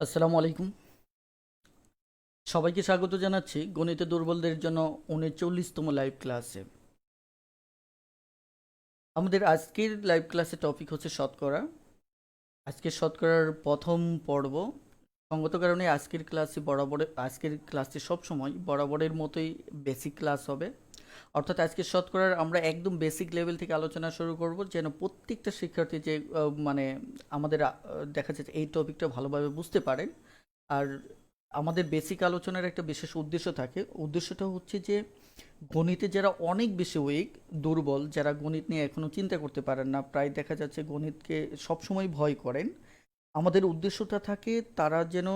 আসসালামু আলাইকুম। সবাইকে স্বাগত জানাচ্ছি গণিতে দুর্বলদের জন্য ৩৯তম লাইভ ক্লাসে। আমাদের আজকের লাইভ ক্লাসে টপিক হচ্ছে শতকরা। আজকের শতকরার প্রথম পর্ব। সঙ্গত কারণে আজকের ক্লাসটি সবসময় বরাবরের মতোই বেসিক ক্লাস হবে। অর্থাৎ আজকের শতকরার আমরা একদম বেসিক লেভেল থেকে আলোচনা শুরু করব, যেন প্রত্যেকটা শিক্ষার্থী যে মানে আমাদের দেখা যাচ্ছে এই টপিকটা ভালোভাবে বুঝতে পারেন। আর আমাদের বেসিক আলোচনার একটা বিশেষ উদ্দেশ্য থাকে। উদ্দেশ্যটা হচ্ছে যে গণিতে যারা অনেক বেশি দুর্বল, যারা গণিত নিয়ে এখনও চিন্তা করতে পারেন না, প্রায় দেখা যাচ্ছে গণিতকে সবসময় ভয় করেন, আমাদের উদ্দেশ্যটা থাকে তারা যেন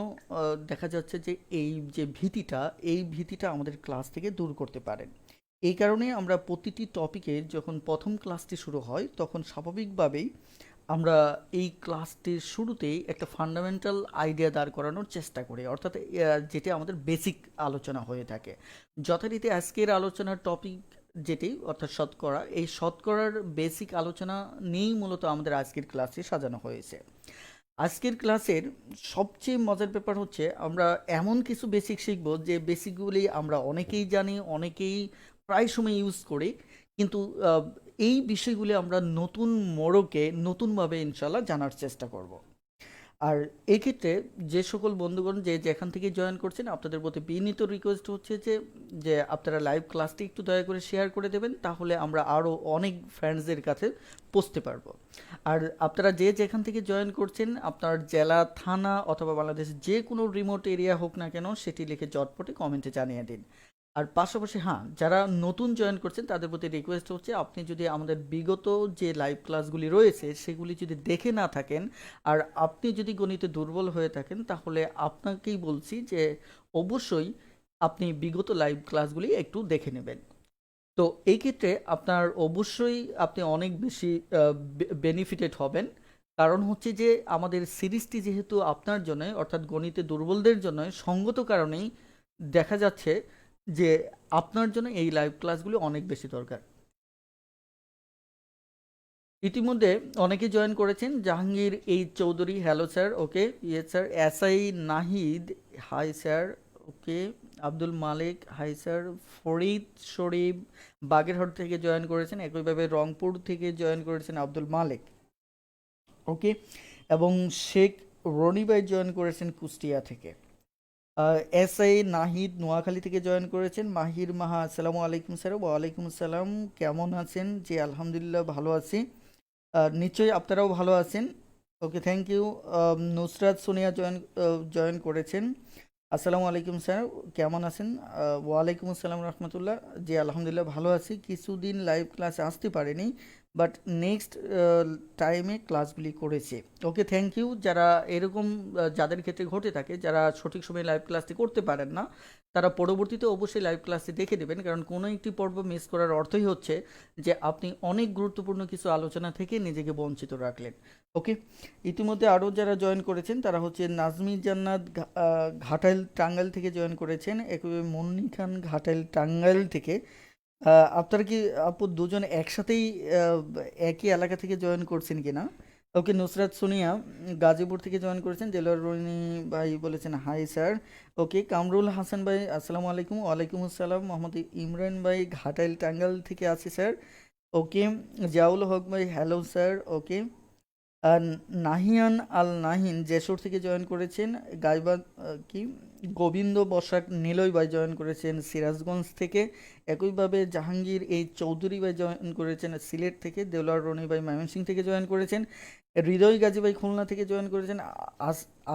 দেখা যাচ্ছে যে এই ভীতিটা আমাদের ক্লাস থেকে দূর করতে পারেন। এই কারণে আমরা প্রতিটি টপিকের যখন প্রথম ক্লাসটি শুরু হয় তখন স্বাভাবিকভাবেই আমরা এই ক্লাসটির শুরুতেই একটা ফান্ডামেন্টাল আইডিয়া দাঁড় করানোর চেষ্টা করি, অর্থাৎ যেটি আমাদের বেসিক আলোচনা হয়ে থাকে। যথারীতি আজকের আলোচনার টপিক যেটি অর্থাৎ শতকরা, এই শতকরার বেসিক আলোচনা নিয়েই মূলত আমাদের আজকের ক্লাসটি সাজানো হয়েছে। আজকের ক্লাসের সবচেয়ে মজার ব্যাপার হচ্ছে আমরা এমন কিছু বেসিক শিখব যে বেসিকগুলি আমরা অনেকেই জানি, অনেকেই প্রায় সময় ইউজ করি, কিন্তু এই বিষয়গুলি আমরা নতুন মোড়কে নতুনভাবে ইনশাল্লাহ জানার চেষ্টা করব। আর এই ক্ষেত্রে যে সকল বন্ধুগণ যে যেখান থেকে জয়েন করছেন, আপনাদের প্রতি বিনীত রিকোয়েস্ট হচ্ছে যে যে আপনারা লাইভ ক্লাসটি একটু দয়া করে শেয়ার করে দেবেন, তাহলে আমরা আরও অনেক ফ্রেন্ডসদের কাছে পৌঁছতে পারবো। আর আপনারা যে যেখান থেকে জয়েন করছেন, আপনার জেলা, থানা অথবা বাংলাদেশের যে কোনো রিমোট এরিয়া হোক না কেন, সেটি লিখে চটপটে কমেন্টে জানিয়ে দিন। আর পাশাপাশি হ্যাঁ, যারা নতুন জয়েন করছেন তাদের প্রতি রিকোয়েস্ট হচ্ছে আপনি যদি আমাদের বিগত যে লাইভ ক্লাসগুলি রয়েছে সেগুলি যদি দেখে না থাকেন, আর আপনি যদি গণিতে দুর্বল হয়ে থাকেন, তাহলে আপনাকেই বলছি যে অবশ্যই আপনি বিগত লাইভ ক্লাসগুলি একটু দেখে নেবেন। তো এই ক্ষেত্রে আপনার অবশ্যই আপনি অনেক বেশি বেনিফিটেড হবেন। কারণ হচ্ছে যে আমাদের সিরিজটি যেহেতু আপনার জন্য অর্থাৎ গণিতে দুর্বলদের জন্য, সঙ্গত কারণেই দেখা যাচ্ছে যে আপনার জন্য এই লাইভ ক্লাসগুলো অনেক বেশি দরকার। ইতিমধ্যে অনেকে জয়েন করেছেন। Jahangir H Chowdhury, hello sir. Okay, yes sir. SI Nahid, hi sir. Okay. Abdul Malik, hi sir. Farid Sharif Bagerhat থেকে জয়েন করেছেন, একইভাবে রংপুর থেকে জয়েন করেছেন আব্দুল মালিক। ওকে। এবং শেখ রনি ভাই জয়েন করেছেন কুষ্টিয়া থেকে। এসআই নাহিদ নোয়াখালী থেকে জয়েন করেছেন। মাহির মাহা, আসসালামু আলাইকুম স্যার। ওয়ালাইকুম আসসালাম, কেমন আছেন? জি আলহামদুলিল্লাহ ভালো আছি। নিশ্চয়ই আপনারাও ভালো আছেন। Okay, thank you. Nusrat Sonia join করেছেন। আসসালামু আলাইকুম স্যার, কেমন আছেন? ওয়ালাইকুম আসসালাম রহমতুল্লাহ। জি আলহামদুলিল্লাহ ভালো আছি। কিছুদিন লাইভ ক্লাসে আসতে পারিনি, বাট নেক্সট টাইমে ক্লাসগুলি করেছি। ওকে, থ্যাংক ইউ। যারা এরকম যাদের ক্ষেত্রে ঘটে থাকে, যারা সঠিক সময়ে লাইভ ক্লাসটি করতে পারেন না, তারা পরবর্তীতে অবশ্যই লাইভ ক্লাসটি দেখে দেবেন, কারণ কোনো একটি পর্ব মিস করার অর্থই হচ্ছে যে আপনি অনেক গুরুত্বপূর্ণ কিছু আলোচনা থেকে নিজেকে বঞ্চিত রাখলেন। ওকে। ইতিমধ্যে আরও যারা জয়েন করেছেন তারা হচ্ছে নাজমি জান্নাত ঘাটাইল টাঙ্গাইল থেকে জয়েন করেছেন, একইভাবে মুন্নি খান ঘাটাইল টাঙ্গাইল থেকে। আপনারা কি আপু দুজন একসাথেই একই এলাকা থেকে জয়েন করছেন কিনা? ওকে। নুসরাত সোনিয়া গাজীপুর থেকে জয়েন করেছেন। দেলোয়ার রনি ভাই বলেছেন হাই স্যার। ওকে। কামরুল হাসান ভাই, আসসালামু আলাইকুম। ওয়ালাইকুম আসসালাম। মোহাম্মদ ইমরান ভাই ঘাটাইল টাঙ্গাইল থেকে আছে স্যার। ওকে। জিয়াউল হক ভাই, হ্যালো স্যার। ওকে। আর নাহিয়ান আল নাহিন যশোর থেকে জয়েন করেছেন। গাইবাদ কি গোবিন্দ বসাক নিলয় ভাই জয়েন করেছেন সিরাজগঞ্জ থেকে। একইভাবে জাহাঙ্গীর এই চৌধুরী ভাই জয়েন করেছেন সিলেট থেকে। দেওলার রনি ভাই ময়মনসিংহ থেকে জয়েন করেছেন। হৃদয় গাজী ভাই খুলনা থেকে জয়েন করেছেন।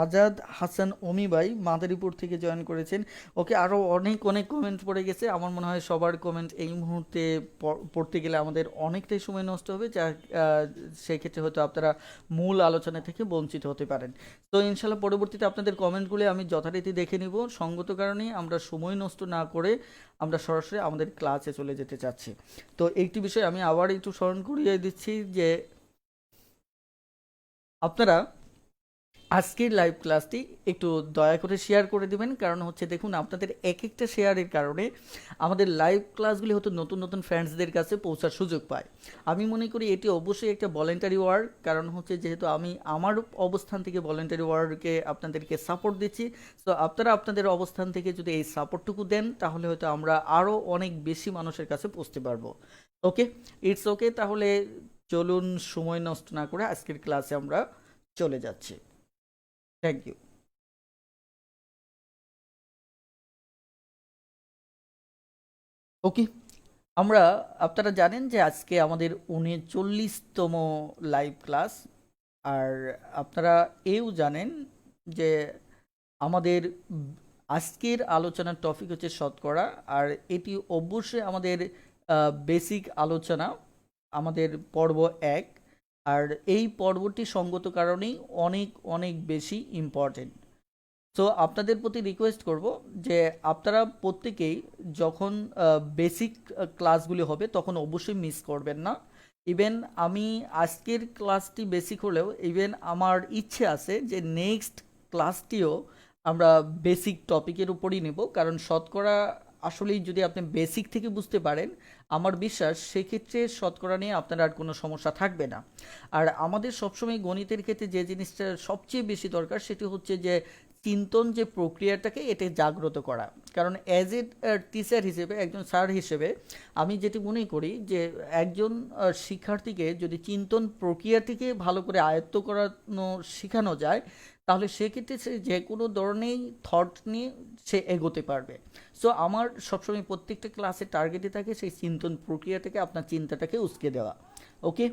আজাদ হাসান অমি ভাই মাদারীপুর থেকে জয়েন করেছেন। ওকে, আরও অনেক অনেক কমেন্ট পড়ে গেছে। আমার মনে হয় সবার কমেন্ট এই মুহূর্তে পড়তে গেলে আমাদের অনেকটাই সময় নষ্ট হবে, যা সেই ক্ষেত্রে হয়তো আপনারা মূল আলোচনা থেকে বঞ্চিত হতে পারেন। তো ইনশাল্লাহ পরবর্তীতে আপনাদের কমেন্টগুলি আমি যথারীতি দেখে নিব। সঙ্গত কারণে আমরা সময় নষ্ট না করে আমরা সরাসরি আমাদের ক্লাসে চলে যেতে চাচ্ছি। তো একটি বিষয় আমি আবার একটু স্মরণ করিয়ে দিচ্ছি যে আপনারা আজকের লাইভ ক্লাসটি একটু দয়া করে শেয়ার করে দিবেন, কারণ হচ্ছে দেখুন আপনাদের এক একটা শেয়ারের কারণে আমাদের লাইভ ক্লাসগুলি হয়তো নতুন নতুন ফ্রেন্ডসদের কাছে পৌঁছার সুযোগ পায়। আমি মনে করি এটি অবশ্যই একটা ভলেন্টারি ওয়ার্ক, কারণ হচ্ছে যেহেতু আমি আমার অবস্থান থেকে ভলেন্টারি ওয়ার্কে আপনাদেরকে সাপোর্ট দিচ্ছি, তো আপনারা আপনাদের অবস্থান থেকে যদি এই সাপোর্টটুকু দেন তাহলে হয়তো আমরা আরও অনেক বেশি মানুষের কাছে পৌঁছতে পারবো। ওকে, ইটস ওকে, তাহলে চলুন সময় নষ্ট না করে আজকের ক্লাসে আমরা চলে যাচ্ছি। Thank you. ওকে, আমরা আপনারা জানেন যে আজকে আমাদের 39তম লাইভ ক্লাস। আর আপনারা এও জানেন যে আমাদের আজকের আলোচনার টপিক হচ্ছে শতকরা, আর এটি অবশ্যই আমাদের বেসিক আলোচনা, আমাদের পর্ব 1। আর এই পর্বটি সঙ্গত কারণেই অনেক অনেক বেশি ইম্পর্টেন্ট। তো আপনাদের প্রতি রিকোয়েস্ট করব যে আপনারা প্রত্যেকেই যখন বেসিক ক্লাসগুলি হবে তখন অবশ্যই মিস করবেন না। ইভেন আমি আজকের ক্লাসটি বেসিক হলেও ইভেন আমার ইচ্ছে আছে যে নেক্সট ক্লাসটিও আমরা বেসিক টপিকের উপরই নেব, কারণ শতকরা আসলেই যদি আপনি বেসিক থেকে বুঝতে পারেন আমার বিশ্বাস সেক্ষেত্রে শতকরা নিয়ে আপনার আর কোনো সমস্যা থাকবে না। আর আমাদের সবসময় গণিতের ক্ষেত্রে যে জিনিসটা সবচেয়ে বেশি দরকার সেটি হচ্ছে যে চিন্তন যে প্রক্রিয়াটাকে এটা জাগ্রত করা। কারণ অ্যাজ এ টিচার হিসেবে, একজন স্যার হিসেবে আমি যেটি মনে করি যে একজন শিক্ষার্থীকে যদি চিন্তন প্রক্রিয়াটিকে ভালো করে আয়ত্ত করানো শেখানো যায় তাহলে সেক্ষেত্রে সে যে কোনো ধরনেরই থট নিয়ে সে এগোতে পারবে। সো আমার সবসময় প্রত্যেকটা ক্লাসে টার্গেটে থাকে সেই চিন্তন প্রক্রিয়াটাকে, আপনার চিন্তাটাকে উস্কে দেওয়া। ওকে,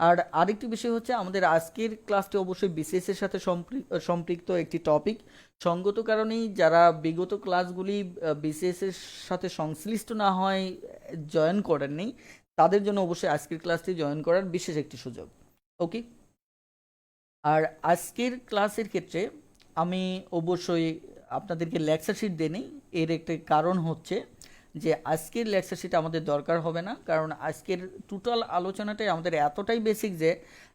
আর আরেকটি বিষয় হচ্ছে আমাদের আজকের ক্লাসটি অবশ্যই বিসিএসের সাথে সম্পৃক্ত একটি টপিক। সঙ্গত কারণেই যারা বিগত ক্লাসগুলি বিসিএসের সাথে সংশ্লিষ্ট না হয় জয়েন করেননি তাদের জন্য অবশ্যই আজকের ক্লাসটি জয়েন করার বিশেষ একটি সুযোগ। ওকে, আর আজকের ক্লাসের ক্ষেত্রে আমি অবশ্যই আপনাদেরকে লেকচার শিট দিইনি। এর একটি কারণ হচ্ছে যে আজকের লেকচার শিট আমাদের দরকার হবে না, কারণ আজকের টোটাল আলোচনাটাই আমাদের এতটাই বেসিক যে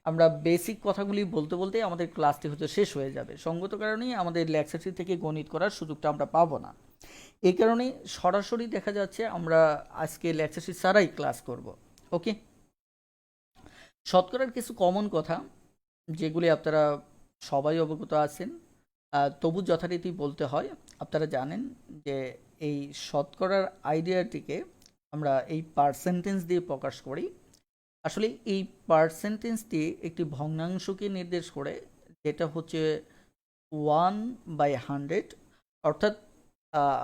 আমরা বেসিক কথাগুলি বলতে বলতে আমাদের ক্লাসটি হয়তো শেষ হয়ে যাবে। সঙ্গত কারণেই আমাদের লেকচার শিট থেকে গণিত করার সুযোগটা আমরা পাবো না। এই কারণে সরাসরি দেখা যাচ্ছে আমরা আজকে লেকচার শিট ছাড়াই ক্লাস করব। ওকে, শতকরার কিছু কমন কথা যেগুলি আপনারা সবাই অবগত আছেন, তবু যথারীতি বলতে হয়। আপনারা জানেন যে এই শতকরার আইডিয়াটিকে আমরা এই পার্সেন্টেজ দিয়ে প্রকাশ করি। আসলে এই পার্সেন্টেজটি একটি ভগ্নাংশকে নির্দেশ করে, যেটা হচ্ছে 1/100। অর্থাৎ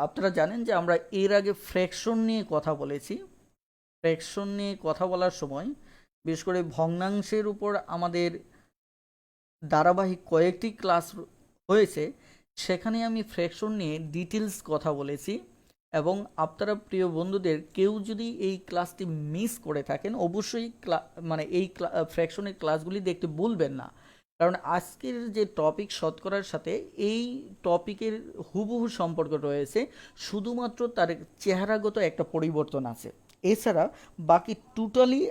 আপনারা জানেন যে আমরা এর আগে ফ্র্যাকশন নিয়ে কথা বলেছি। ফ্র্যাকশন নিয়ে কথা বলার সময় বিশেষ করে ভগ্নাংশের উপর আমাদের ধারাবাহিক কয়েকটি ক্লাস হয়েছে, সেখানে আমি ফ্র্যাকশন নিয়ে ডিটেলস কথা বলেছি। এবং আপনারা প্রিয় বন্ধুদের কেউ যদি এই ক্লাসটি মিস করে থাকেন অবশ্যই মানে এই ফ্র্যাকশনের ক্লাসগুলি দেখতে ভুলবেন না, কারণ আজকের যে টপিক শতকরার সাথে এই টপিকের হুবহু সম্পর্ক রয়েছে, শুধুমাত্র তার চেহারাগত একটা পরিবর্তন আছে। এছাড়া বাকি টোটালি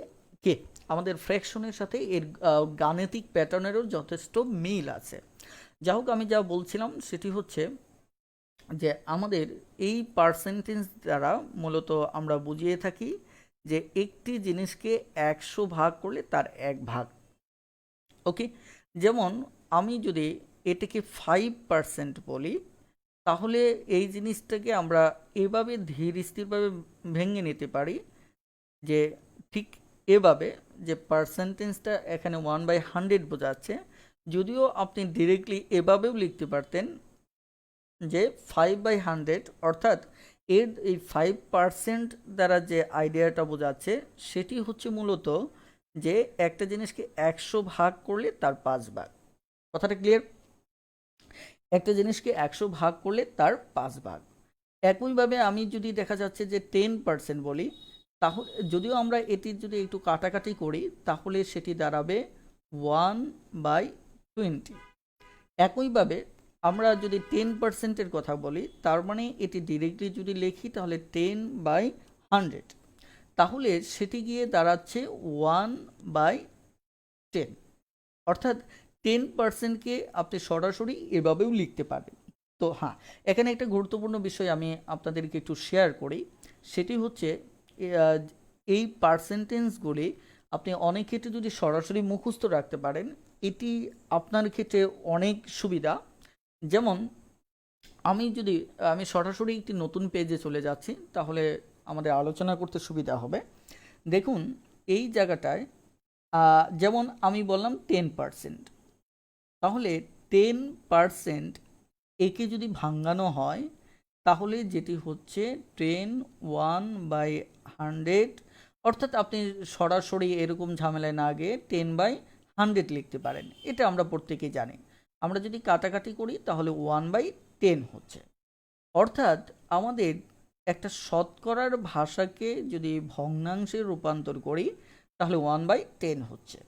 কে আমাদের ফ্র্যাকশনের সাথে এর গাণিতিক প্যাটার্নেরও যথেষ্ট মিল আছে। যাই হোক, আমি যা বলছিলাম সেটি হচ্ছে যে আমাদের এই পার্সেন্টেজ দ্বারা মূলত আমরা বুঝিয়ে থাকি যে একটি জিনিসকে 100 ভাগ করলে তার 1 ভাগ। ওকে, যেমন আমি যদি এটাকে 5% বলি তাহলে এই জিনিসটাকে আমরা এভাবে ধীর স্থিরভাবে ভেঙে নিতে পারি যে ঠিক এভাবে, যে পার্সেন্টেজটা এখানে 1/100 বোঝাচ্ছে, যদিও আপনি ডিরেক্টলি এভাবেও লিখতে পারতেন যে 5/100, অর্থাৎ এর এই 5% দ্বারা যে আইডিয়াটা বোঝাচ্ছে সেটি হচ্ছে মূলত যে একটা জিনিসকে 100 ভাগ করলে তার 5 ভাগ। কথাটা ক্লিয়ার? একটা জিনিসকে 100 ভাগ করলে তার 5 ভাগ। একইভাবে আমি যদি দেখা যাচ্ছে যে 10% বলি, তাহলে যদিও আমরা এটির যদি একটু কাটাকাটি করি তাহলে সেটি দাঁড়াবে 1/20। একইভাবে আমরা যদি 10%-এর কথা বলি, তার মানে এটি ডিরেক্টলি যদি লিখি তাহলে 10/100, তাহলে সেটি গিয়ে দাঁড়াচ্ছে 1/10। অর্থাৎ 10%কে আপনি সরাসরি এভাবেও লিখতে পারেন। তো হ্যাঁ, এখানে একটা গুরুত্বপূর্ণ বিষয় আমি আপনাদেরকে একটু শেয়ার করি, সেটি হচ্ছে এই পার্সেন্টেজগুলি আপনি অনেক ক্ষেত্রে যদি সরাসরি মুখস্থ রাখতে পারেন, এটি আপনার ক্ষেত্রে অনেক সুবিধা। যেমন আমি সরাসরি একটি নতুন পেজে চলে যাচ্ছি, তাহলে আমাদের আলোচনা করতে সুবিধা হবে। দেখুন এই জায়গাটায় যেমন আমি বললাম 10%, তাহলে 10% একে যদি ভাঙানো হয় তাহলে যেটি হচ্ছে 10/100, অর্থাৎ আপনি সরাসরি এরকম ঝামেলায় না গিয়ে 10/100 লিখতে পারেন। এটা আমরা প্রত্যেকেই জানি। আমরা যদি কাটাকাটি করি তাহলে 1/10 হচ্ছে। অর্থাৎ আমাদের একটা শতকরার ভাষাকে যদি ভগ্নাংশে রূপান্তর করি তাহলে 1/10 হচ্ছে।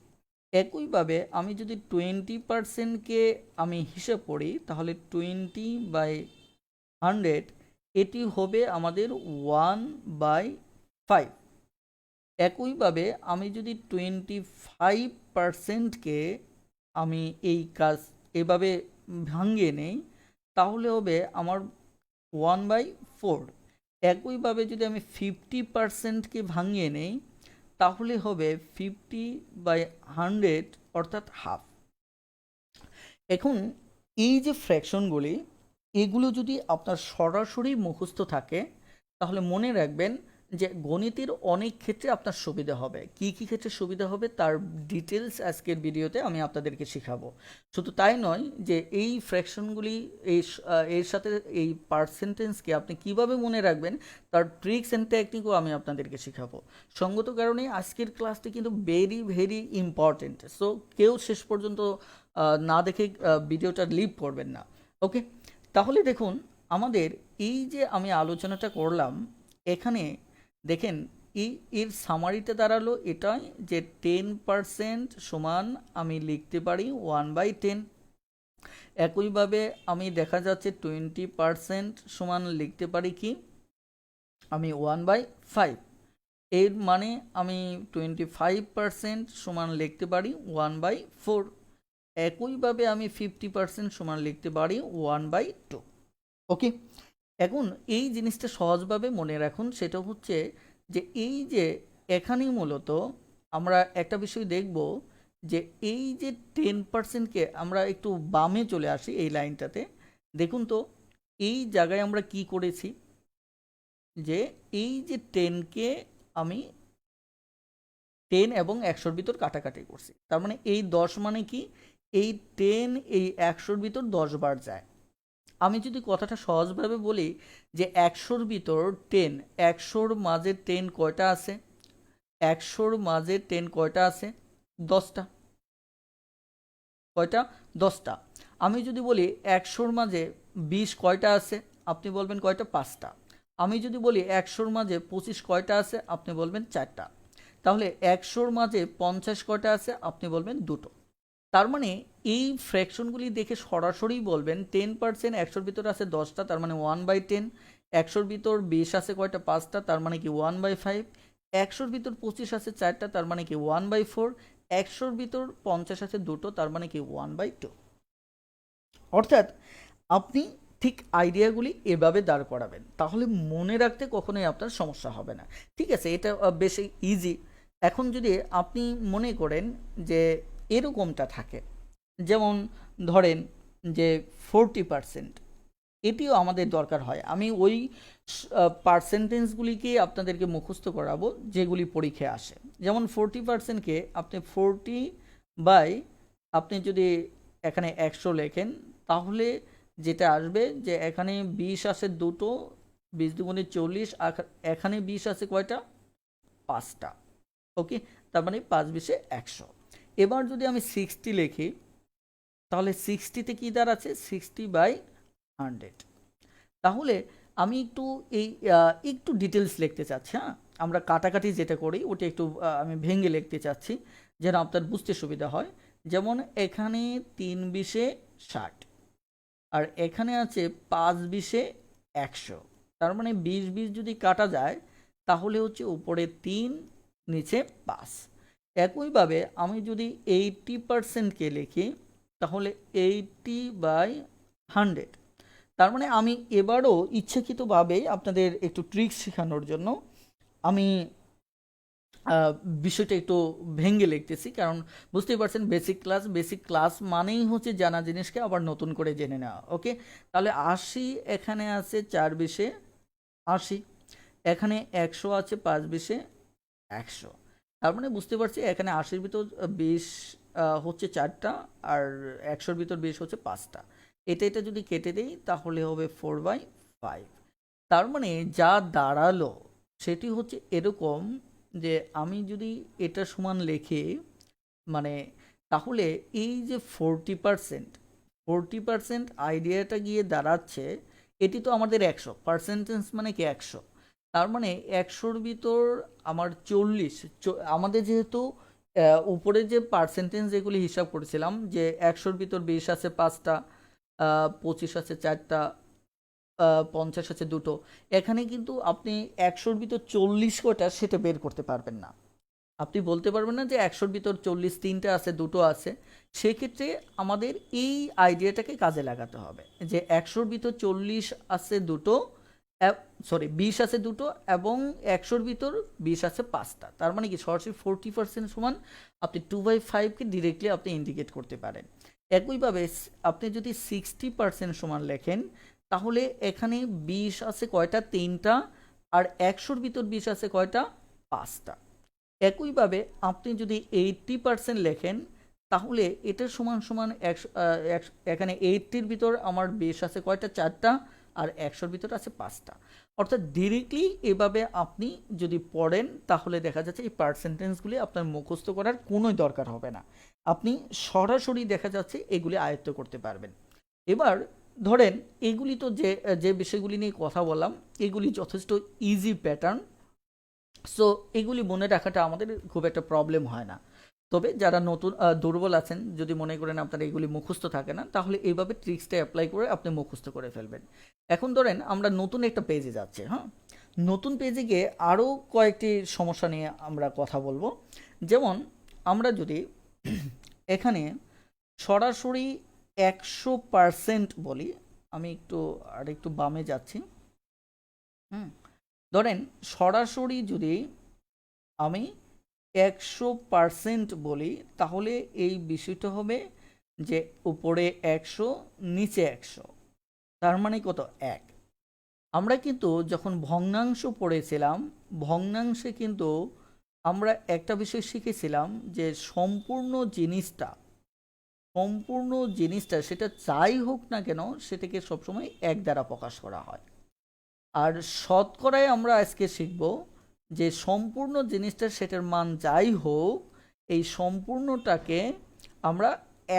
একইভাবে আমি যদি 20%কে আমি হিসাব করি তাহলে 20/100 এটি হবে আমাদের 1/5। একইভাবে আমি যদি 25%কে আমি এই কাজ এভাবে ভাঙিয়ে নেই তাহলে হবে আমার 1/4। একইভাবে যদি আমি 50%কে ভাঙিয়ে নেই তাহলে হবে 50/100, অর্থাৎ হাফ। এখন এই যে ফ্র্যাকশনগুলি, এগুলো যদি আপনার সরাসরি মুখস্থ থাকে তাহলে মনে রাখবেন যে গণিতের অনেক ক্ষেত্রে আপনার সুবিধা হবে। কি কি ক্ষেত্রে সুবিধা হবে তার ডিটেলস আজকের ভিডিওতে আমি আপনাদেরকে শেখাবো। শুধু তাই নয় যে এই ফ্র্যাকশনগুলি এর সাথে এই পার্সেন্টেজকে আপনি কিভাবে মনে রাখবেন তার ট্রিক্স অ্যান্ড টেকনিকও আমি আপনাদেরকে শেখাবো। সঙ্গত কারণে আজকের ক্লাসটি কিন্তু ভেরি ভেরি ইম্পর্টেন্ট। সো কেউ শেষ পর্যন্ত না দেখে ভিডিওটা লিভ করবেন না। ওকে, তাহলে দেখুন আমাদের এই যে আমি আলোচনাটা করলাম, এখানে দেখেন এর সামারিতে দাঁড়ালো এটাই যে 10% সমান আমি লিখতে পারি 1/10। একইভাবে আমি দেখা যাচ্ছে 20% সমান লিখতে পারি কি আমি 1/5। এর মানে আমি 25% সমান লিখতে পারি 1/4। একইভাবে আমি 50% সমান লিখতে পারি 1/2। ওকে, এখন এই জিনিসটা সহজভাবে মনে রাখুন, সেটা হচ্ছে যে এই যে এখানেই মূলত আমরা একটা বিষয় দেখব যে এই যে 10%কে আমরা একটু বামে চলে আসি এই লাইনটাতে। দেখুন তো এই জায়গায় আমরা কি করেছি, যে এই যে 10কে আমি 10 এবং 100-র ভিতর কাটাকাটি করছি, তার মানে এই 10 মানে কি, এই 10 এই 100-র ভিতর 10 বার যায়। আমি যদি কথাটা সহজভাবে বলি যে 100-র ভিতর 10, 100-র মাঝে 10 কয়টা আছে? 100-র মাঝে 10 কয়টা আছে? 10টা। কয়টা? 10টা। আমি যদি বলি 100-র মাঝে 20 কয়টা আছে? আপনি বলবেন কয়টা? 5টা। আমি যদি বলি 100-র মাঝে 25 কয়টা আছে? আপনি বলবেন 4টা। তাহলে 100-র মাঝে 50 কয়টা আছে? আপনি বলবেন 2টো। তার মানে এই ফ্র্যাকশনগুলি দেখে সরাসরি বলবেন 10% 100-র ভিতর আছে 10টা, তার মানে 1/10। 100-র ভিতর 20 আছে কয়টা? 5টা, তার মানে কি 1/5। 100-র ভিতর 25 আছে 4টা, তার মানে কি 1/4। 100-র ভিতর 50 আছে 2টো, তার মানে কি 1/2। অর্থাৎ আপনি ঠিক আইডিয়াগুলি এভাবে দাঁড় করাবেন, তাহলে মনে রাখতে কখনোই আপনার সমস্যা হবে না। ঠিক আছে, এটা বেশ ইজি। এখন যদি আপনি মনে করেন যে এরকমটা থাকে, যেমন ধরেন যে 40%, এটিও আমাদের দরকার হয়। আমি ওই পার্সেন্টেজগুলিকে আপনাদেরকে মুখস্থ করাবো যেগুলি পরীক্ষায় আসে। যেমন 40%কে আপনি 40 আপনি যদি এখানে 100 লেখেন তাহলে যেটা আসবে যে এখানে 20 আছে 2টো, 20 দুগুণে 40, এখানে 20 আছে কয়টা? 5টা। ওকে, তার মানে 5 × 20 = 100। এবার যদি আমি 60 লিখি তাহলে 60তে কি দাঁড়াচ্ছে? 60/100। তাহলে আমি একটু ডিটেলস লিখতে চাচ্ছি। হ্যাঁ, আমরা কাটাকাটি যেটা করি ওটা একটু আমি ভেঙে লিখতে চাচ্ছি যেন আপনার বুঝতে সুবিধা হয়। যেমন এখানে 3 × 60 আর এখানে আছে 5 × 100, তার মানে 20 যদি কাটা যায় তাহলে হচ্ছে উপরে 3 নিচে 5। একইভাবে আমি যদি 80%কে লিখি তাহলে 80/100। তার মানে আমি এবারও ইচ্ছাকৃতভাবে আপনাদের একটু ট্রিক্স শেখানোর জন্য আমি আহ, বিষয়টা একটু ভেঙে লিখতেছি, কারণ বুঝতেই পারছেন বেসিক ক্লাস মানেই হচ্ছে জানা জিনিসকে আবার নতুন করে জেনে নেওয়া। ওকে, তাহলে 80 এখানে আছে 4 বিশে 80, এখানে 100 আছে 5 বিশে 100। তার মানে বুঝতে পারছি এখানে 80-র ভিতর 20 হচ্ছে 4টা, আর 100-র ভিতর 20 হচ্ছে 5টা। এটা যদি কেটে দেই তাহলে হবে 4/5। তার মানে যা দাঁড়ালো সেটি হচ্ছে এরকম, যে আমি যদি এটা সমান লিখি, মানে তাহলে এই যে 40% আইডিয়াটা গিয়ে দাঁড়াচ্ছে, এটি তো আমাদের 100%, মানে কি 100। তার মানে 100-র ভিতর আমার 40, আমাদের যেহেতু উপরে যে পার্সেন্টেজ যেগুলি হিসাব করেছিলাম, যে 100-র ভিতর 20 আছে 5টা, 25 আছে 4টা, 50 আছে 2টো, এখানে কিন্তু আপনি 100-র ভিতর 40 কটা সেটা বের করতে পারবেন না। আপনি বলতে পারবেন না যে 100-র ভিতর 40 3টা আছে 2টো আছে। সেক্ষেত্রে আমাদের এই আইডিয়াটাকে কাজে লাগাতে হবে, যে 100-র ভিতর 40 আছে 2টো, সরি 20 আছে 2টো, এবং 100-র ভিতর 20 আছে 5টা। তার মানে কি সরাসরি 40% সমান আপনি 2/5কে ডিরেক্টলি আপনি ইন্ডিকেট করতে পারেন। একইভাবে আপনি যদি 60% সমান লেখেন, তাহলে এখানে 20 আছে কয়টা? 3টা, আর 100-র ভিতর 20 আছে কয়টা? 5টা। একইভাবে আপনি যদি 80% লেখেন, তাহলে এটার সমান সমান এখানে 80-র ভিতর আমার 20 আছে কয়টা? 4টা, আর 100-র ভিতর আছে 5টা। অর্থাৎ ডিরেক্টলি এভাবে আপনি যদি পড়েন, তাহলে দেখা যাচ্ছে এই পার্সেন্টেজগুলি আপনার মুখস্থ করার কোনোই দরকার হবে না, আপনি সরাসরি দেখা যাচ্ছে এগুলি আয়ত্ত করতে পারবেন। এবার ধরেন এগুলি তো যে যে বিষয়গুলি নিয়ে কথা বললাম, এগুলি যথেষ্ট ইজি প্যাটার্ন। সো এগুলি মনে রাখাটা আমাদের খুব একটা প্রবলেম হয় না। তবে যারা নতুন দুর্বল আছেন, যদি মনে করেন আপনার এগুলি মুখস্থ থাকে না, তাহলে এইভাবে ট্রিক্সটা অ্যাপ্লাই করে আপনি মুখস্থ করে ফেলবেন। এখন ধরেন আমরা নতুন একটা পেজে যাচ্ছি, হ্যাঁ, নতুন পেজে গিয়ে আরও কয়েকটি সমস্যা নিয়ে আমরা কথা বলবো। যেমন আমরা যদি এখানে সরাসরি 100% বলি, আমি একটু বামে যাচ্ছি। হুম, ধরেন সরাসরি যদি আমি 100% বলি, তাহলে এই বিষয়টা হবে যে উপরে 100, নিচে 100। তার মানে কত? 1। আমরা কিন্তু যখন ভগ্নাংশ পড়েছিলাম, ভগ্নাংশে কিন্তু আমরা একটা বিষয় শিখেছিলাম, যে সম্পূর্ণ জিনিসটা সেটা যাই হোক না কেন, সেটাকে সবসময় 1 দ্বারা প্রকাশ করা হয়। আর শতকরায় আমরা আজকে শিখব যে সম্পূর্ণ জিনিসটা সেটার মান যাই হোক, এই সম্পূর্ণটাকে আমরা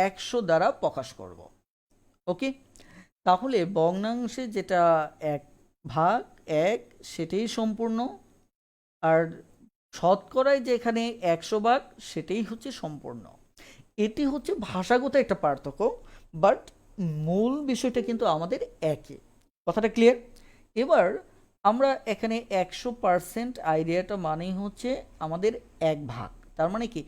100 দ্বারা প্রকাশ করব। ওকে, তাহলে ভগ্নাংশে যেটা 1/1 সেটাই সম্পূর্ণ, আর শতকরায় যেখানে 100 ভাগ সেটাই হচ্ছে সম্পূর্ণ। এটি হচ্ছে ভাষাগত একটা পার্থক্য, বাট মূল বিষয়টা কিন্তু আমাদের একই। কথাটা ক্লিয়ার? এবার আমরা এখানে 100% আইডিয়াটা মানেই হচ্ছে আমাদের 1 ভাগ। তার মানে কি,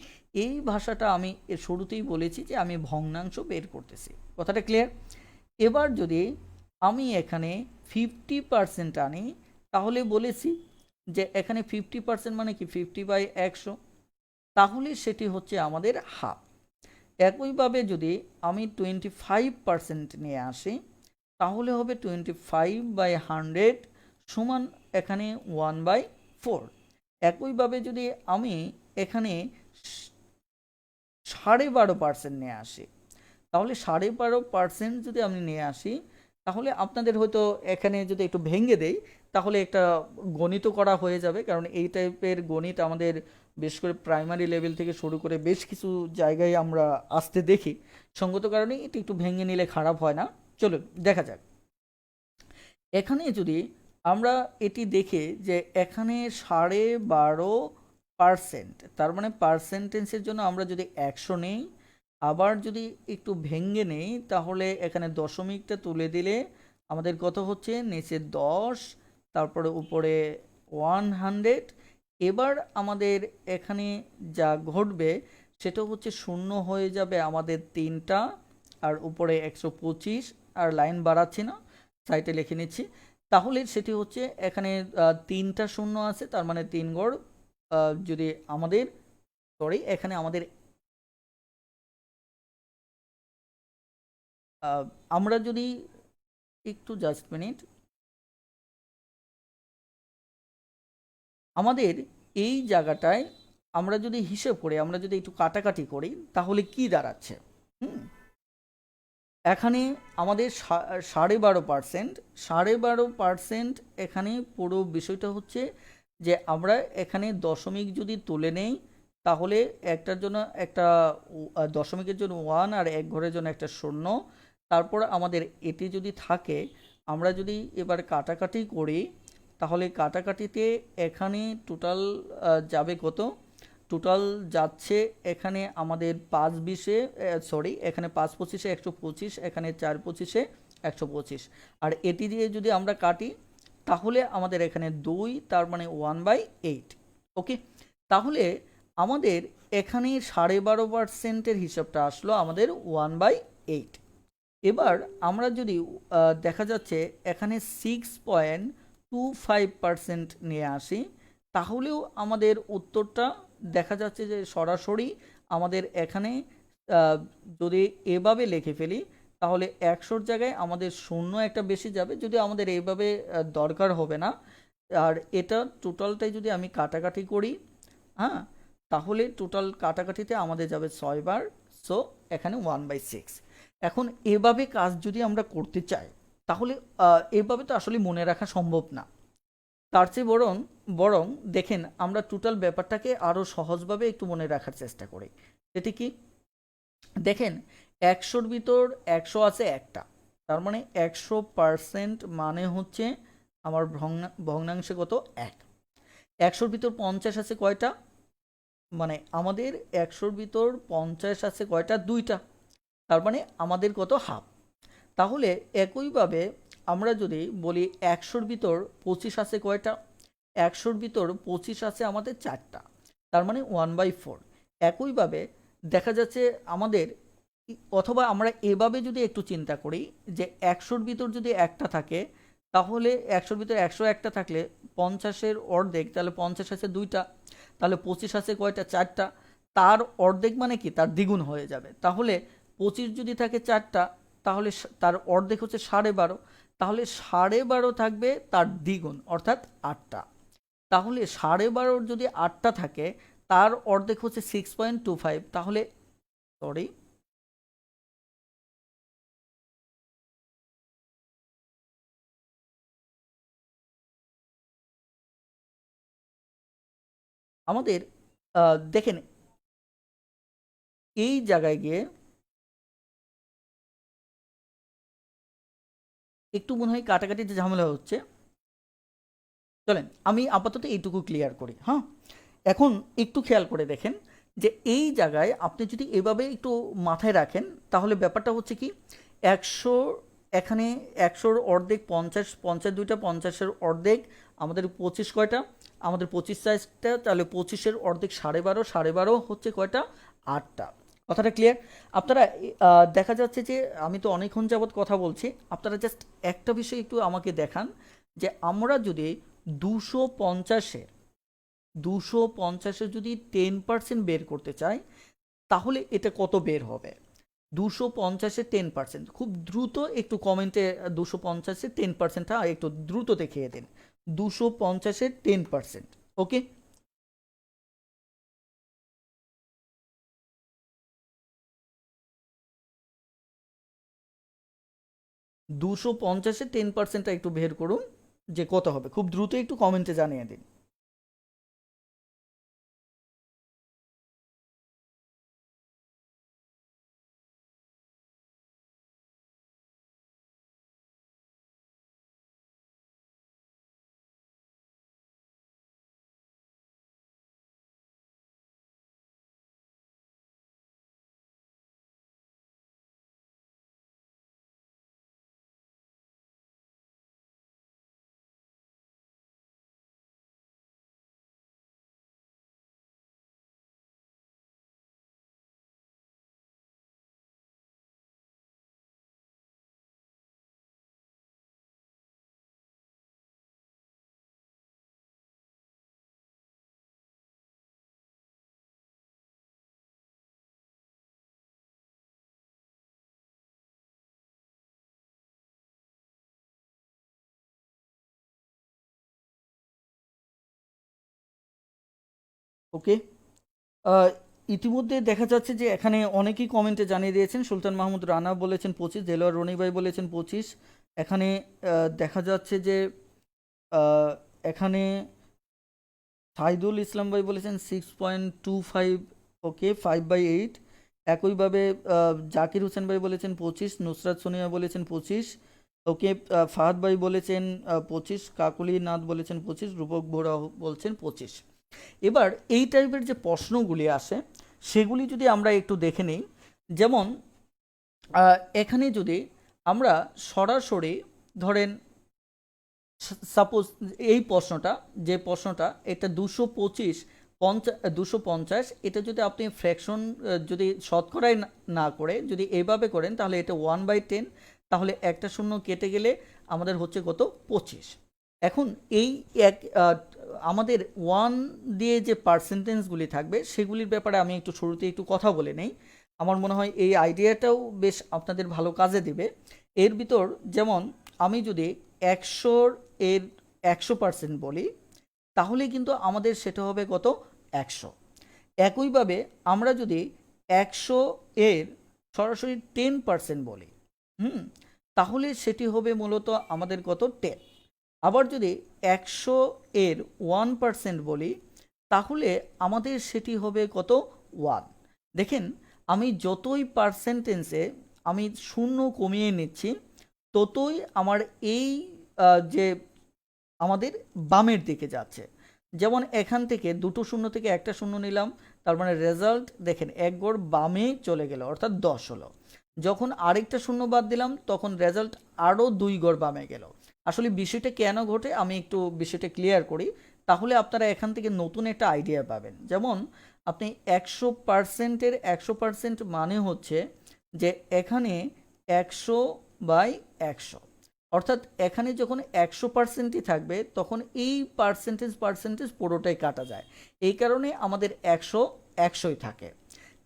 এই ভাষাটা আমি এর শুরুতেই বলেছি যে আমি ভগ্নাংশ বের করতেছি। কথাটা ক্লিয়ার? এবার যদি আমি এখানে 50% আনি, তাহলে বলেছি যে এখানে 50% মানে কি 50/100, তাহলে সেটি হচ্ছে আমাদের হাফ। একইভাবে যদি আমি 25% নিয়ে আসি, তাহলে হবে 25/100 সমান এখানে 1/4। একইভাবে যদি আমি এখানে 12.5% নিয়ে আসি, তাহলে 12.5% যদি আমি নিয়ে আসি, তাহলে আপনাদের হয়তো এখানে যদি একটু ভেঙে দেই, তাহলে একটা গণিত করা হয়ে যাবে, কারণ এই টাইপের গণিত আমাদের বেশ করে প্রাইমারি লেভেল থেকে শুরু করে বেশ কিছু জায়গায় আমরা আসতে দেখি। সঙ্গত কারণে এটা একটু ভেঙে নিলে খারাপ হয় না। চলুন দেখা যাক। এখানে যদি আমরা এটি দেখে যে এখানে 12.5%, তার মানে পার্সেন্টেজের জন্য আমরা যদি 100 নেই, আবার যদি একটু ভেঙে নেই, তাহলে এখানে দশমিকটা তুলে দিলে আমাদের কত হচ্ছে? নিচে 10, তারপরে উপরে 100। এবার আমাদের এখানে যা ঘটবে সেটা হচ্ছে শূন্য হয়ে যাবে আমাদের 3টা, আর উপরে 125 আর লাইন বাড়াচ্ছি না, সাইটে লিখে নিচ্ছি। তাহলে সেটি হচ্ছে এখানে 3টা শূন্য আছে, তার মানে 3 গড়। যদি আমাদের সরি এখানে আমাদের আমরা যদি একটু জাস্ট মিনিট, আমাদের এই জায়গাটায় আমরা যদি হিসেব করি, আমরা যদি একটু কাটাকাটি করি, তাহলে কি দাঁড়াচ্ছে? হুম, এখানে আমাদের 12.5%, 12.5%। এখানে পুরো বিষয়টা হচ্ছে যে আমরা এখানে দশমিক যদি তুলে নেই, তাহলে একটার জন্য একটা দশমিকের জন্য 1 আর এক ঘরের জন্য একটা শূন্য। তারপর আমাদের এটি যদি থাকে, আমরা যদি এবার কাটাকাটি করি, তাহলে কাটাকাটিতে এখানে টোটাল যাবে কত? টোটাল যাচ্ছে এখানে আমাদের 5 20-এ সরি, এখানে 5 25-এ 125, এখানে 4 25-এ 125, আর এটি দিয়ে যদি আমরা কাটি, তাহলে আমাদের এখানে 2, তার মানে 1/8। ওকে, তাহলে আমাদের এখানে 12.5%-এর হিসাবটা আসলো আমাদের 1/8। এবার আমরা যদি দেখা যাচ্ছে এখানে 6.25% নিয়ে আসি, তাহলেও আমাদের উত্তরটা দেখা যাচ্ছে যে সরাসরি আমাদের এখানে যদি এভাবে লিখে ফেলি, তাহলে 100-র জায়গায় আমাদের শূন্য একটা বেশি যাবে, যদি আমাদের এইভাবে দরকার হবে না। আর এটা টোটালটাই যদি আমি কাটাকাটি করি, হ্যাঁ, তাহলে টোটাল কাটাকাটিতে আমাদের যাবে 6 বার। সো এখানে 1/6। এখন এভাবে কাজ যদি আমরা করতে চাই, তাহলে এভাবে তো আসলে মনে রাখা সম্ভব না। তার চেয়ে বরং বরং দেখেন, আমরা টোটাল ব্যাপারটাকে আরও সহজভাবে একটু মনে রাখার চেষ্টা করি। সেটি কি? দেখেন, 100-র ভিতর 100 আছে একটা, তার মানে 100% মানে হচ্ছে আমার ভগ্নাংশে কত? 1। 100-র ভিতর 50 আছে কয়টা? মানে আমাদের 100-র ভিতর 50 আছে কয়টা? 2টা, তার মানে আমাদের কত? হাফ। তাহলে একইভাবে আমরা যদি বলি 100-র ভিতর 25 আছে কয়টা? 100-র ভিতর 25 আছে আমাদের 4টা, তার মানে 1/4। একইভাবে দেখা যাচ্ছে আমাদের, অথবা আমরা এভাবে যদি একটু চিন্তা করি যে 100-র ভিতর যদি একটা থাকে, তাহলে 100-র ভিতর 100 একটা থাকলে 50-এর অর্ধেক, তাহলে 50 আছে 2টা, তাহলে 25 আছে কয়টা? 4টা। তার অর্ধেক মানে কি? তার দ্বিগুণ হয়ে যাবে। তাহলে 25 যদি থাকে 4টা, তাহলে তার অর্ধেক হচ্ছে 12.5, তাহলে 12.5 থাকবে তার দ্বিগুণ অর্থাৎ 8টা। তাহলে 12.5-র যদি 8টা থাকে, তার অর্ধেক হচ্ছে 6.25, তাহলে সরি, আমাদের দেখেন এই জায়গায় গিয়ে একটু মনে হয় কাটাকাটিতে ঝামেলা হচ্ছে। চলেন আমি আপাতত এইটুকু ক্লিয়ার করি। হ্যাঁ, এখন একটু খেয়াল করে দেখেন যে এই জায়গায় আপনি যদি এভাবে একটু মাথায় রাখেন, তাহলে ব্যাপারটা হচ্ছে কি, 100, এখানে 100-র অর্ধেক 50, 50 2টা, 50-এর অর্ধেক আমাদের 25 কয়টা? আমাদের 25 সাইজটা, তাহলে 25-এর অর্ধেক 12.5, 12.5 হচ্ছে কয়টা? 8টা। কথাটা ক্লিয়ার? আপনারা দেখা যাচ্ছে যে আমি তো অনেকক্ষণ যাবৎ কথা বলছি, আপনারা জাস্ট একটা বিষয় একটু আমাকে দেখান, যে আমরা যদি 250-এর 250-এ যদি 10% বের করতে চাই, তাহলে এটা কত বের হবে? 250-এ 10%, খুব দ্রুত একটু কমেন্টে 250-এ 10%টা একটু দ্রুত দেখিয়ে দিন। 250-এ 10%। ওকে, 250-এ 10%টা একটু বের করুন, যে কত হবে, খুব দ্রুত একটু কমেন্টে জানিয়ে দিন। ওকে। আহ, ইতিমধ্যে দেখা যাচ্ছে যে এখানে অনেকেই কমেন্টে জানিয়ে দিয়েছেন। সুলতান মাহমুদ রানা বলেছেন 25, দেলোয়ার রনি ভাই বলেছেন 25। এখানে দেখা যাচ্ছে যে আহ, এখানে সাইদুল ইসলাম ভাই বলেছেন 6.25, ওকে 5/8। একইভাবে জাকির হোসেন ভাই বলেছেন 25, নুসরাত সোনিয়া বলেছেন 25, ওকে। ফাহাদ ভাই বলেছেন 25, কাকুলি নাথ বলেছেন 25, রূপক বোরা বলছেন 25। এবার এই টাইপের যে প্রশ্নগুলি আসে সেগুলি যদি আমরা একটু দেখে নিই, যেমন এখানে যদি আমরা সরাসরি ধরেন, সাপোজ এই প্রশ্নটা, যে প্রশ্নটা এটা 225, 250, এটা যদি আপনি ফ্র্যাকশন যদি শতকরাই না করে যদি এইভাবে করেন তাহলে এটা 1/10, তাহলে একটা শূন্য কেটে গেলে আমাদের হচ্ছে কত 25। এখন এই এক আমাদের ওয়ান দিয়ে যে পার্সেন্টেজগুলি থাকবে সেগুলির ব্যাপারে আমি একটু শুরুতে একটু কথা বলে নেই। আমার মনে হয় এই আইডিয়াটাও বেশ আপনাদের ভালো কাজে দেবে। এর ভিতর যেমন আমি যদি 100 এর 100% বলি তাহলে কিন্তু আমাদের সেটা হবে কত 100। একইভাবে আমরা যদি 100 এর সরাসরি 10% বলি, হুম, তাহলে সেটি হবে মূলত আমাদের কত 10। আবার যদি 100 এর 1% বলি তাহলে আমাদের সেটি হবে কত 1। দেখেন, আমি যতই পার্সেন্টেন্সে আমি শূন্য কমিয়ে নিচ্ছি ততই আমার এই যে আমাদের বামের দিকে যাচ্ছে। যেমন এখান থেকে দুটো শূন্য থেকে একটা শূন্য নিলাম, তার মানে রেজাল্ট দেখেন এক গড় বামে চলে গেল, অর্থাৎ 10 হলো। যখন আরেকটা শূন্য বাদ দিলাম তখন রেজাল্ট আরও 2 গড় বামে গেল। আসলে বিষয়টা কেন ঘটে আমি একটু বিষয়টা ক্লিয়ার করি, তাহলে আপনারা এখান থেকে নতুন একটা আইডিয়া পাবেন। যেমন আপনি 100%-এর 100% মানে হচ্ছে যে এখানে 100/100, অর্থাৎ এখানে যখন 100%ই থাকবে তখন এই পার্সেন্টেজ পুরোটাই কাটা যায়। এই কারণে আমাদের 100 100ই থাকে।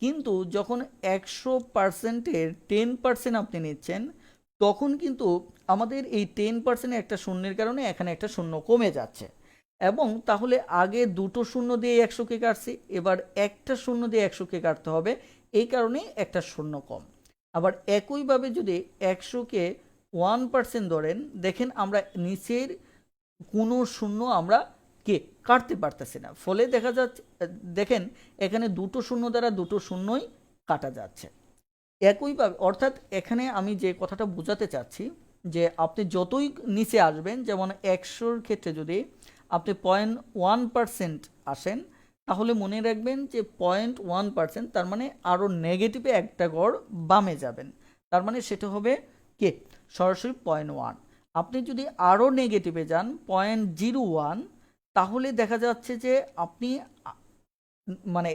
কিন্তু যখন 100%-এর 10% আপনি নিচ্ছেন তখন কিন্তু আমাদের এই 10% একটা শূন্যের কারণে এখানে একটা শূন্য কমে যাচ্ছে। এবং তাহলে আগে দুটো শূন্য দিয়ে 100কে কাটছি, এবার একটা শূন্য দিয়ে 100কে কাটতে হবে, এই কারণে একটা শূন্য কম। আবার একইভাবে যদি 100কে 1% ধরেন, দেখেন আমরা নিচের কোনো শূন্য আমরা কে কাটতে পারতেছি না, ফলে দেখা যাচ্ছে দেখেন এখানে দুটো শূন্য দ্বারা দুটো শূন্যই কাটা যাচ্ছে। একইভাবে অর্থাৎ এখানে আমি যে কথাটা বোঝাতে চাচ্ছি যে আপনি যতই নিচে আসবেন, যেমন 100-র ক্ষেত্রে যদি আপনি 0.1% আসেন তাহলে মনে রাখবেন যে 0.1% তার মানে আরও নেগেটিভে একটা গড় বামে যাবেন, তার মানে সেটা হবে কে সরাসরি 0.1। আপনি যদি আরও নেগেটিভে যান 0.01, তাহলে দেখা যাচ্ছে যে আপনি মানে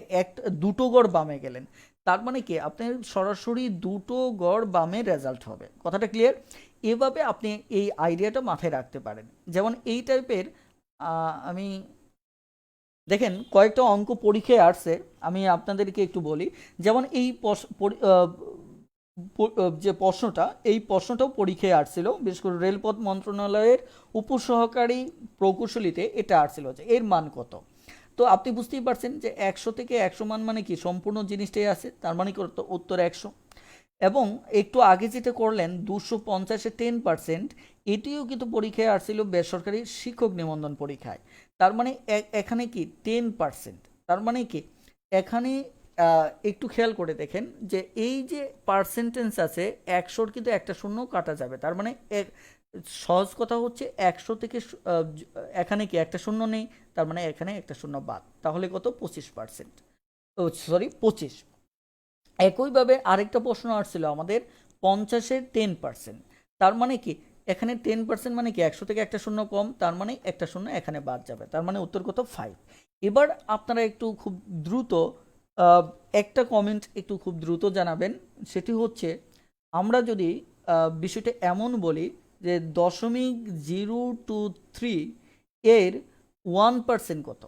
দুটো গড় বামে গেলেন, তার মানে কি আপনার সরাসরি দুটো গড় বামে রেজাল্ট হবে। কথাটা ক্লিয়ার? এভাবে আপনি এই আইডিয়াটা মাথায় রাখতে পারেন। যেমন এই টাইপের আমি দেখেন কয়েকটা অঙ্ক পরীক্ষায় আসছে, আমি আপনাদেরকে একটু বলি। যেমন এই যে প্রশ্নটা, এই প্রশ্নটাও পরীক্ষায় আসছিল, বিশেষ করে রেলপথ মন্ত্রণালয়ের উপসহকারী প্রকৌশলীতে এটা আসছিল যে এর মান কত। তো আপনি বুঝতেই পারছেন যে 100 থেকে 100 মান মানে কি সম্পূর্ণ জিনিসটাই আছে, তার মানে কত উত্তর 100। এবং একটু আগে যেটা করলেন 250-এ 10%, এটিও কিন্তু পরীক্ষায় আসছিল বেসরকারি শিক্ষক নিবন্ধন পরীক্ষায়। তার মানে এখানে কি 10%, তার মানে কি এখানে একটু খেয়াল করে দেখেন যে এই যে পার্সেন্টেজ আছে 100-র কিন্তু একটা শূন্য কাটা যাবে, তার মানে সহজ কথা হচ্ছে 100 থেকে এখানে কি একটা শূন্য নেই, তার মানে এখানে একটা শূন্য বাদ, তাহলে কত 25%, ও সরি 25। একইভাবে আরেকটা প্রশ্ন আসছিল আমাদের 50-এর 10%, তার মানে কি এখানে 10% মানে কি 100 থেকে একটা শূন্য কম, তার মানে একটা শূন্য এখানে বাদ যাবে, তার মানে উত্তর কত 5। এবার আপনারা একটু খুব দ্রুত আহ, একটা কমেন্ট একটু খুব দ্রুত জানাবেন, সেটি হচ্ছে আমরা যদি বিষয়টা এমন বলি যে 0.023 এর 1% কত,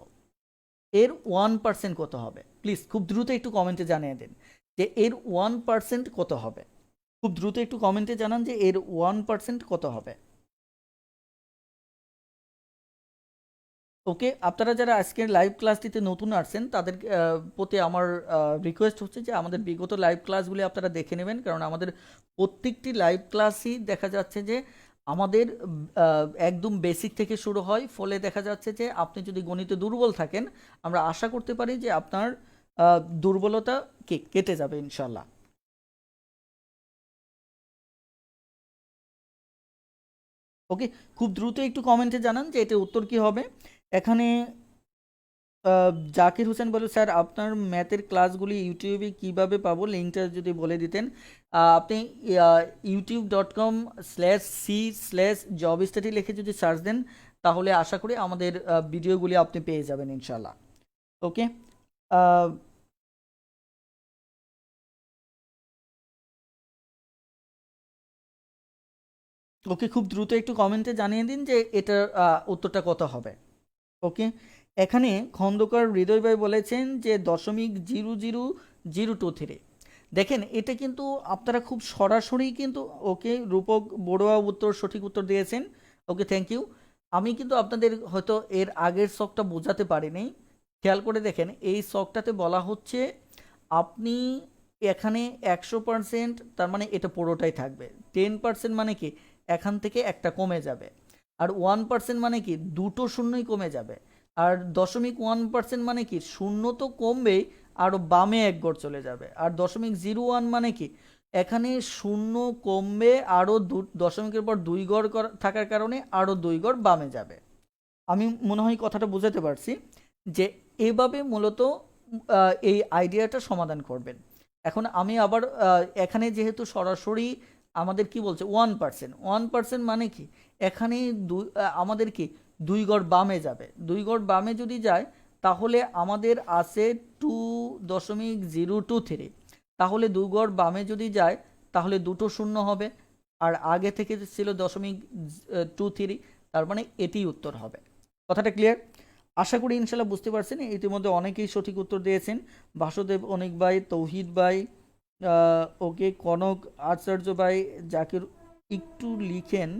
এর 1% কত হবে, প্লিজ খুব দ্রুত একটু কমেন্টে জানিয়ে দিন যে এর 1% কত হবে। খুব দ্রুত একটু কমেন্টে জানান যে এর 1% কত হবে। ওকে, আপনারা যারা আজকের লাইভ ক্লাসটিতে নতুন আসছেন তাদের প্রতি আমার রিকোয়েস্ট হচ্ছে যে আমাদের বিগত লাইভ ক্লাসগুলি আপনারা দেখে নেবেন, কারণ আমাদের প্রত্যেকটি লাইভ ক্লাসই দেখা যাচ্ছে যে আমাদের একদম বেসিক থেকে শুরু হয়, ফলে দেখা যাচ্ছে যে আপনি যদি গণিতে দুর্বল থাকেন, আমরা আশা করতে পারি যে আপনার দুর্বলতা কেটে যাবে ইনশাল্লাহ। ওকে, খুব দ্রুত একটু কমেন্টে জানান যে এটার উত্তর কি হবে। এখানে জাকির হোসেন বলে, স্যার আপনার ম্যাথের ক্লাসগুলি ইউটিউবে কিভাবে পাবো, লিঙ্কটা যদি বলে দিতেন। আপনি youtube.com/c/job study লিখে যদি সার্চ দেন তাহলে আশা করি আমাদের ভিডিওগুলি আপনি পেয়ে যাবেন ইনশাল্লাহ। ওকে, ওকে, খুব দ্রুত একটু কমেন্টে জানিয়ে দিন যে এটার উত্তরটা কত হবে। ওকে, এখানে খন্দকার হৃদয় ভাই বলেছেন যে 0.0002 দেখেন এটা কিন্তু আপনারা খুব সরাসরি কিন্তু, ওকে, রূপক বড়ুয়া উত্তর সঠিক উত্তর দিয়েছেন। ওকে, থ্যাংক ইউ। আমি কিন্তু আপনাদের হয়তো এর আগের শখটা বোঝাতে পারিনি, খেয়াল করে দেখেন এই শখটাতে বলা হচ্ছে আপনি এখানে 100%, তার মানে এটা পুরোটাই থাকবে। 10% মানে কি এখান থেকে একটা কমে যাবে, আর 1% মানে কি দুটো শূন্যই কমে যাবে, আর 0.1% মানে কি শূন্য তো কমবেই, আরও বামে এক গড় চলে যাবে, আর 0.01 মানে কি এখানে শূন্য কমবে, আরও দশমিকের পর 2 গড় থাকার কারণে আরও 2 গড় বামে যাবে। আমি মনে হয় কথাটা বোঝাতে পারছি যে এভাবে মূলত এই আইডিয়াটা সমাধান করবেন। এখন আমি আবার এখানে যেহেতু সরাসরি আমাদের কি বলছে 1%, মানে কি এখানে আমাদের কি 2 গড় বামে যাবে, 2 গড় বামে যদি যায় তাহলে আমাদের আছে 2.023, তাহলে 2 গড় বামে যদি যায় তাহলে দুটো শূন্য হবে, আর আগে থেকে ছিল 0.23, তার মানে এটি উত্তর হবে। কথাটা ক্লিয়ার? আশা করি ইনশাল্লাহ বুঝতে পারছেন। ইতিমধ্যে অনেকেই সঠিক উত্তর দিয়েছেন, বাসুদেব অনেক ভাই, তৌহিদ ভাই, ওকে, কনক আচার্য ভাই, জাকির একটু লিখেন।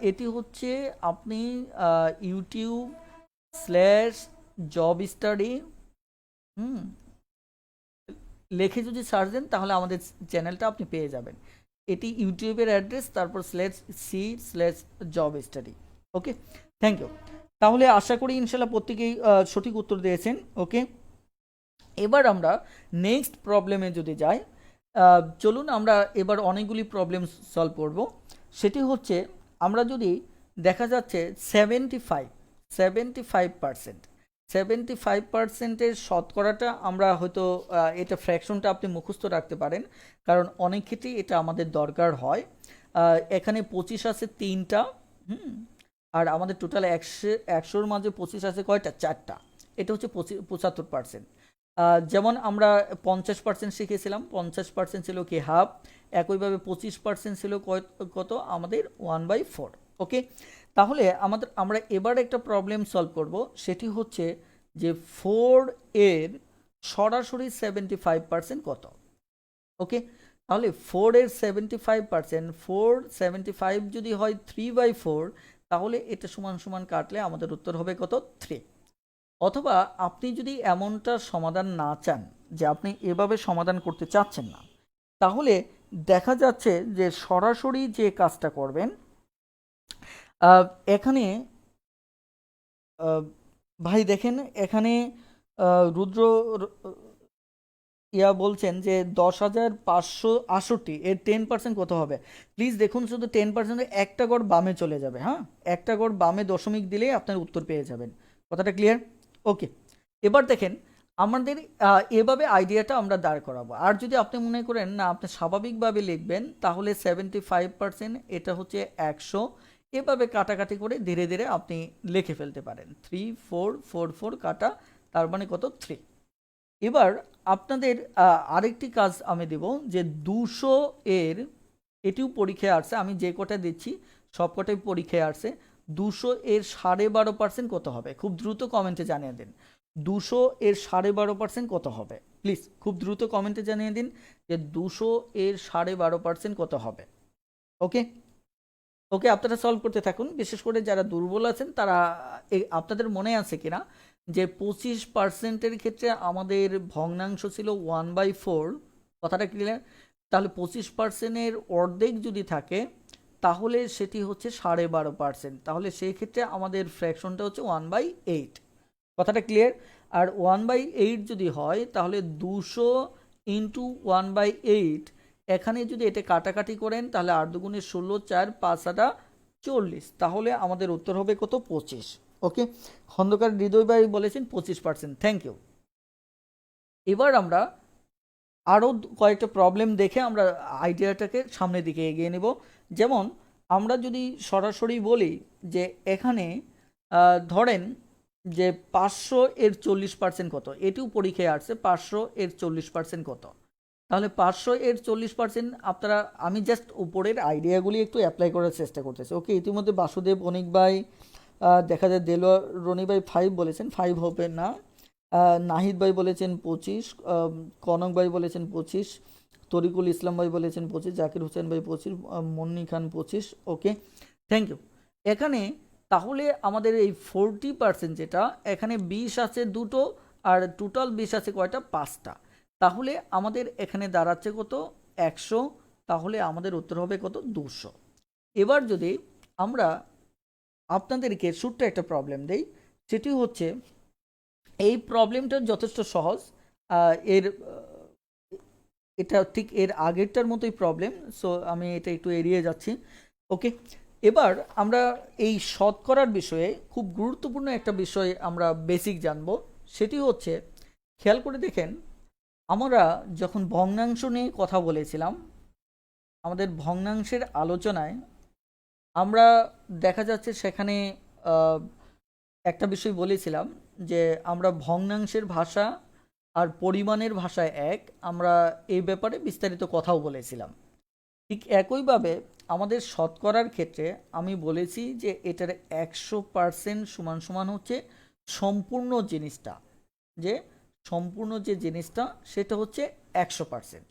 এটি হচ্ছে আপনি ইউটিউব/জব স্টাডি লিখে যদি সার্চ দেন তাহলে আমাদের চ্যানেলটা আপনি পেয়ে যাবেন। এটি ইউটিউবের অ্যাড্রেস, তারপর /job study. Okay, thank you. তাহলে আশা করি ইনশাল্লাহ প্রত্যেকেই সঠিক উত্তর দিয়েছেন। ওকে, এবার আমরা নেক্সট প্রবলেমে যদি যাই, চলুন আমরা এবার অনেকগুলি প্রবলেম সলভ করব। সেটি হচ্ছে আমরা যদি দেখা যাচ্ছে 75%, শতকরাটা আমরা হয়তো এটা ফ্র্যাকশনটা আপনি মুখস্থ রাখতে পারেন, কারণ অনেক ক্ষেত্রেই এটা আমাদের দরকার হয়। এখানে 25 আছে 3টা, আর আমাদের টোটাল 100-100-র মাঝে 25 আছে কয়টা? 4টা। এটা হচ্ছে 75%। যেমন আমরা 50% শিখেছিলাম, 50% ছিল কি হাফ, একইভাবে 25% ছিল কত আমাদের 1/4। ওকে, তাহলে আমরা এবার একটা প্রবলেম সলভ করব, সেটি হচ্ছে যে 4 এর সরাসরি 75% কত। ওকে, তাহলে 4 এর 75%, 475 যদি হয় 3/4, তাহলে এটা সমান সমান কাটলে আমাদের উত্তর হবে কত? 3। অথবা আপনি যদি এমনটা সমাধান না চান, যে আপনি এভাবে সমাধান করতে চাচ্ছেন না, তাহলে দেখা যাচ্ছে যে সরাসরি যে কাজটা করবেন, এখানে ভাই দেখেন এখানে রুদ্র বলছেন যে 10,568 এর 10% কত হবে। প্লিজ দেখুন, শুধু 10% একটা গড় বামে চলে যাবে। হ্যাঁ, একটা গড় বামে দশমিক দিলেই আপনার উত্তর পেয়ে যাবেন। কথাটা ক্লিয়ার? ওকে, এবার দেখেন আমাদের এভাবে আইডিয়াটা আমরা দাঁড় করাবো। আর যদি আপনি মনে করেন না আপনি স্বাভাবিকভাবে লিখবেন, তাহলে 75% এটা হচ্ছে 100, এভাবে কাটাকাটি করে ধীরে ধীরে আপনি লিখে ফেলতে পারেন। 3 4 4 4 কাটা, তার মানে কত? 3। এবার আপনাদের আরেকটি কাজ আমি দেব, যে 200 এর, এটিও পরীক্ষায় আসছে, আমি যে কটা দিচ্ছি সব কটাই পরীক্ষায় আসছে। 200 এর 12.5% কত হবে? খুব দ্রুত কমেন্টে জানিয়ে দিন 200 এর 12.5% কত হবে। প্লিজ খুব দ্রুত কমেন্টে জানিয়ে দিন যে 200 এর 12.5% কত হবে। ওকে, ওকে, আপনারা সলভ করতে থাকুন। বিশেষ করে যারা দুর্বল আছেন তারা আপনাদের মনে আছে কিনা যে 25%-এর ক্ষেত্রে আমাদের ভগ্নাংশ ছিল 1/4, কথাটা ক্লিয়ার? তাহলে 25%-এর অর্ধেক যদি থাকে তাহলে সেটি হচ্ছে 12.5%, তাহলে সেই ক্ষেত্রে আমাদের ফ্র্যাকশনটা হচ্ছে 1/8, কথাটা ক্লিয়ার? আর 1/8 যদি হয় তাহলে 200 ইন্টু 1/8, এখানে যদি এটা কাটাকাটি করেন তাহলে 8 দুগুণে 16, 4 5 আটা 40, তাহলে আমাদের উত্তর হবে কত? 25। ওকে, খন্দকার হৃদয় ভাই বলেছেন 25%, থ্যাংক ইউ। এবার আমরা আরও কয়েকটা প্রবলেম দেখে আমরা আইডিয়াটাকে সামনের দিকে এগিয়ে নেব। যেমন আমরা যদি সরাসরি বলি যে এখানে ধরেন যে 500 এর 40% কত, এটিও পরীক্ষায় আসছে, 500 এর 40% কত। তাহলে 500 এর 40% আপনারা, আমি জাস্ট উপরের আইডিয়াগুলি একটু অ্যাপ্লাই করার চেষ্টা করতেছি। ওকে, ইতিমধ্যে বাসুদেব অনিক ভাই, দেখা যায় দেলোয়ার রনি ভাই 5 বলেছেন, 5 হবে না। নাহিদ ভাই বলেছেন 25, কনক ভাই বলেছেন 25, তরিকুল ইসলাম ভাই বলেছেন 25, জাকির হোসেন ভাই 25, মুন্নি খান 25। ওকে, থ্যাংক ইউ। এখানে তাহলে আমাদের এই 40% যেটা, এখানে 20 আছে দুটো, আর টোটাল 20 আছে কয়টা? 5টা। তাহলে আমাদের এখানে দাঁড়াচ্ছে কত? 100। তাহলে আমাদের উত্তর হবে কত? 200। এবার যদি আমরা আপনাদেরকে ছোট্ট একটা প্রবলেম দেই, সেটি হচ্ছে এই প্রবলেমটা যথেষ্ট সহজ। এর এটা ঠিক এর আগেরটার মতোই প্রবলেম, সো আমি এটা একটু এড়িয়ে যাচ্ছি। ওকে, এবার আমরা এই শতকরার বিষয়ে খুব গুরুত্বপূর্ণ একটা বিষয় আমরা বেসিক জানবো। সেটি হচ্ছে, খেয়াল করে দেখেন, আমরা যখন ভগ্নাংশ নিয়ে কথা বলেছিলাম, আমাদের ভগ্নাংশের আলোচনায় আমরা দেখা যাচ্ছে সেখানে একটা বিষয় বলেছিলাম যে আমরা ভগ্নাংশের ভাষা আর পরিমাণের ভাষায় এক, আমরা এই ব্যাপারে বিস্তারিত কথাও বলেছিলাম। ঠিক একইভাবে আমাদের শতকরার ক্ষেত্রে আমি বলেছি যে এটার 100% সমান সমান হচ্ছে সম্পূর্ণ জিনিসটা, যে সম্পূর্ণ যে জিনিসটা সেটা হচ্ছে 100%।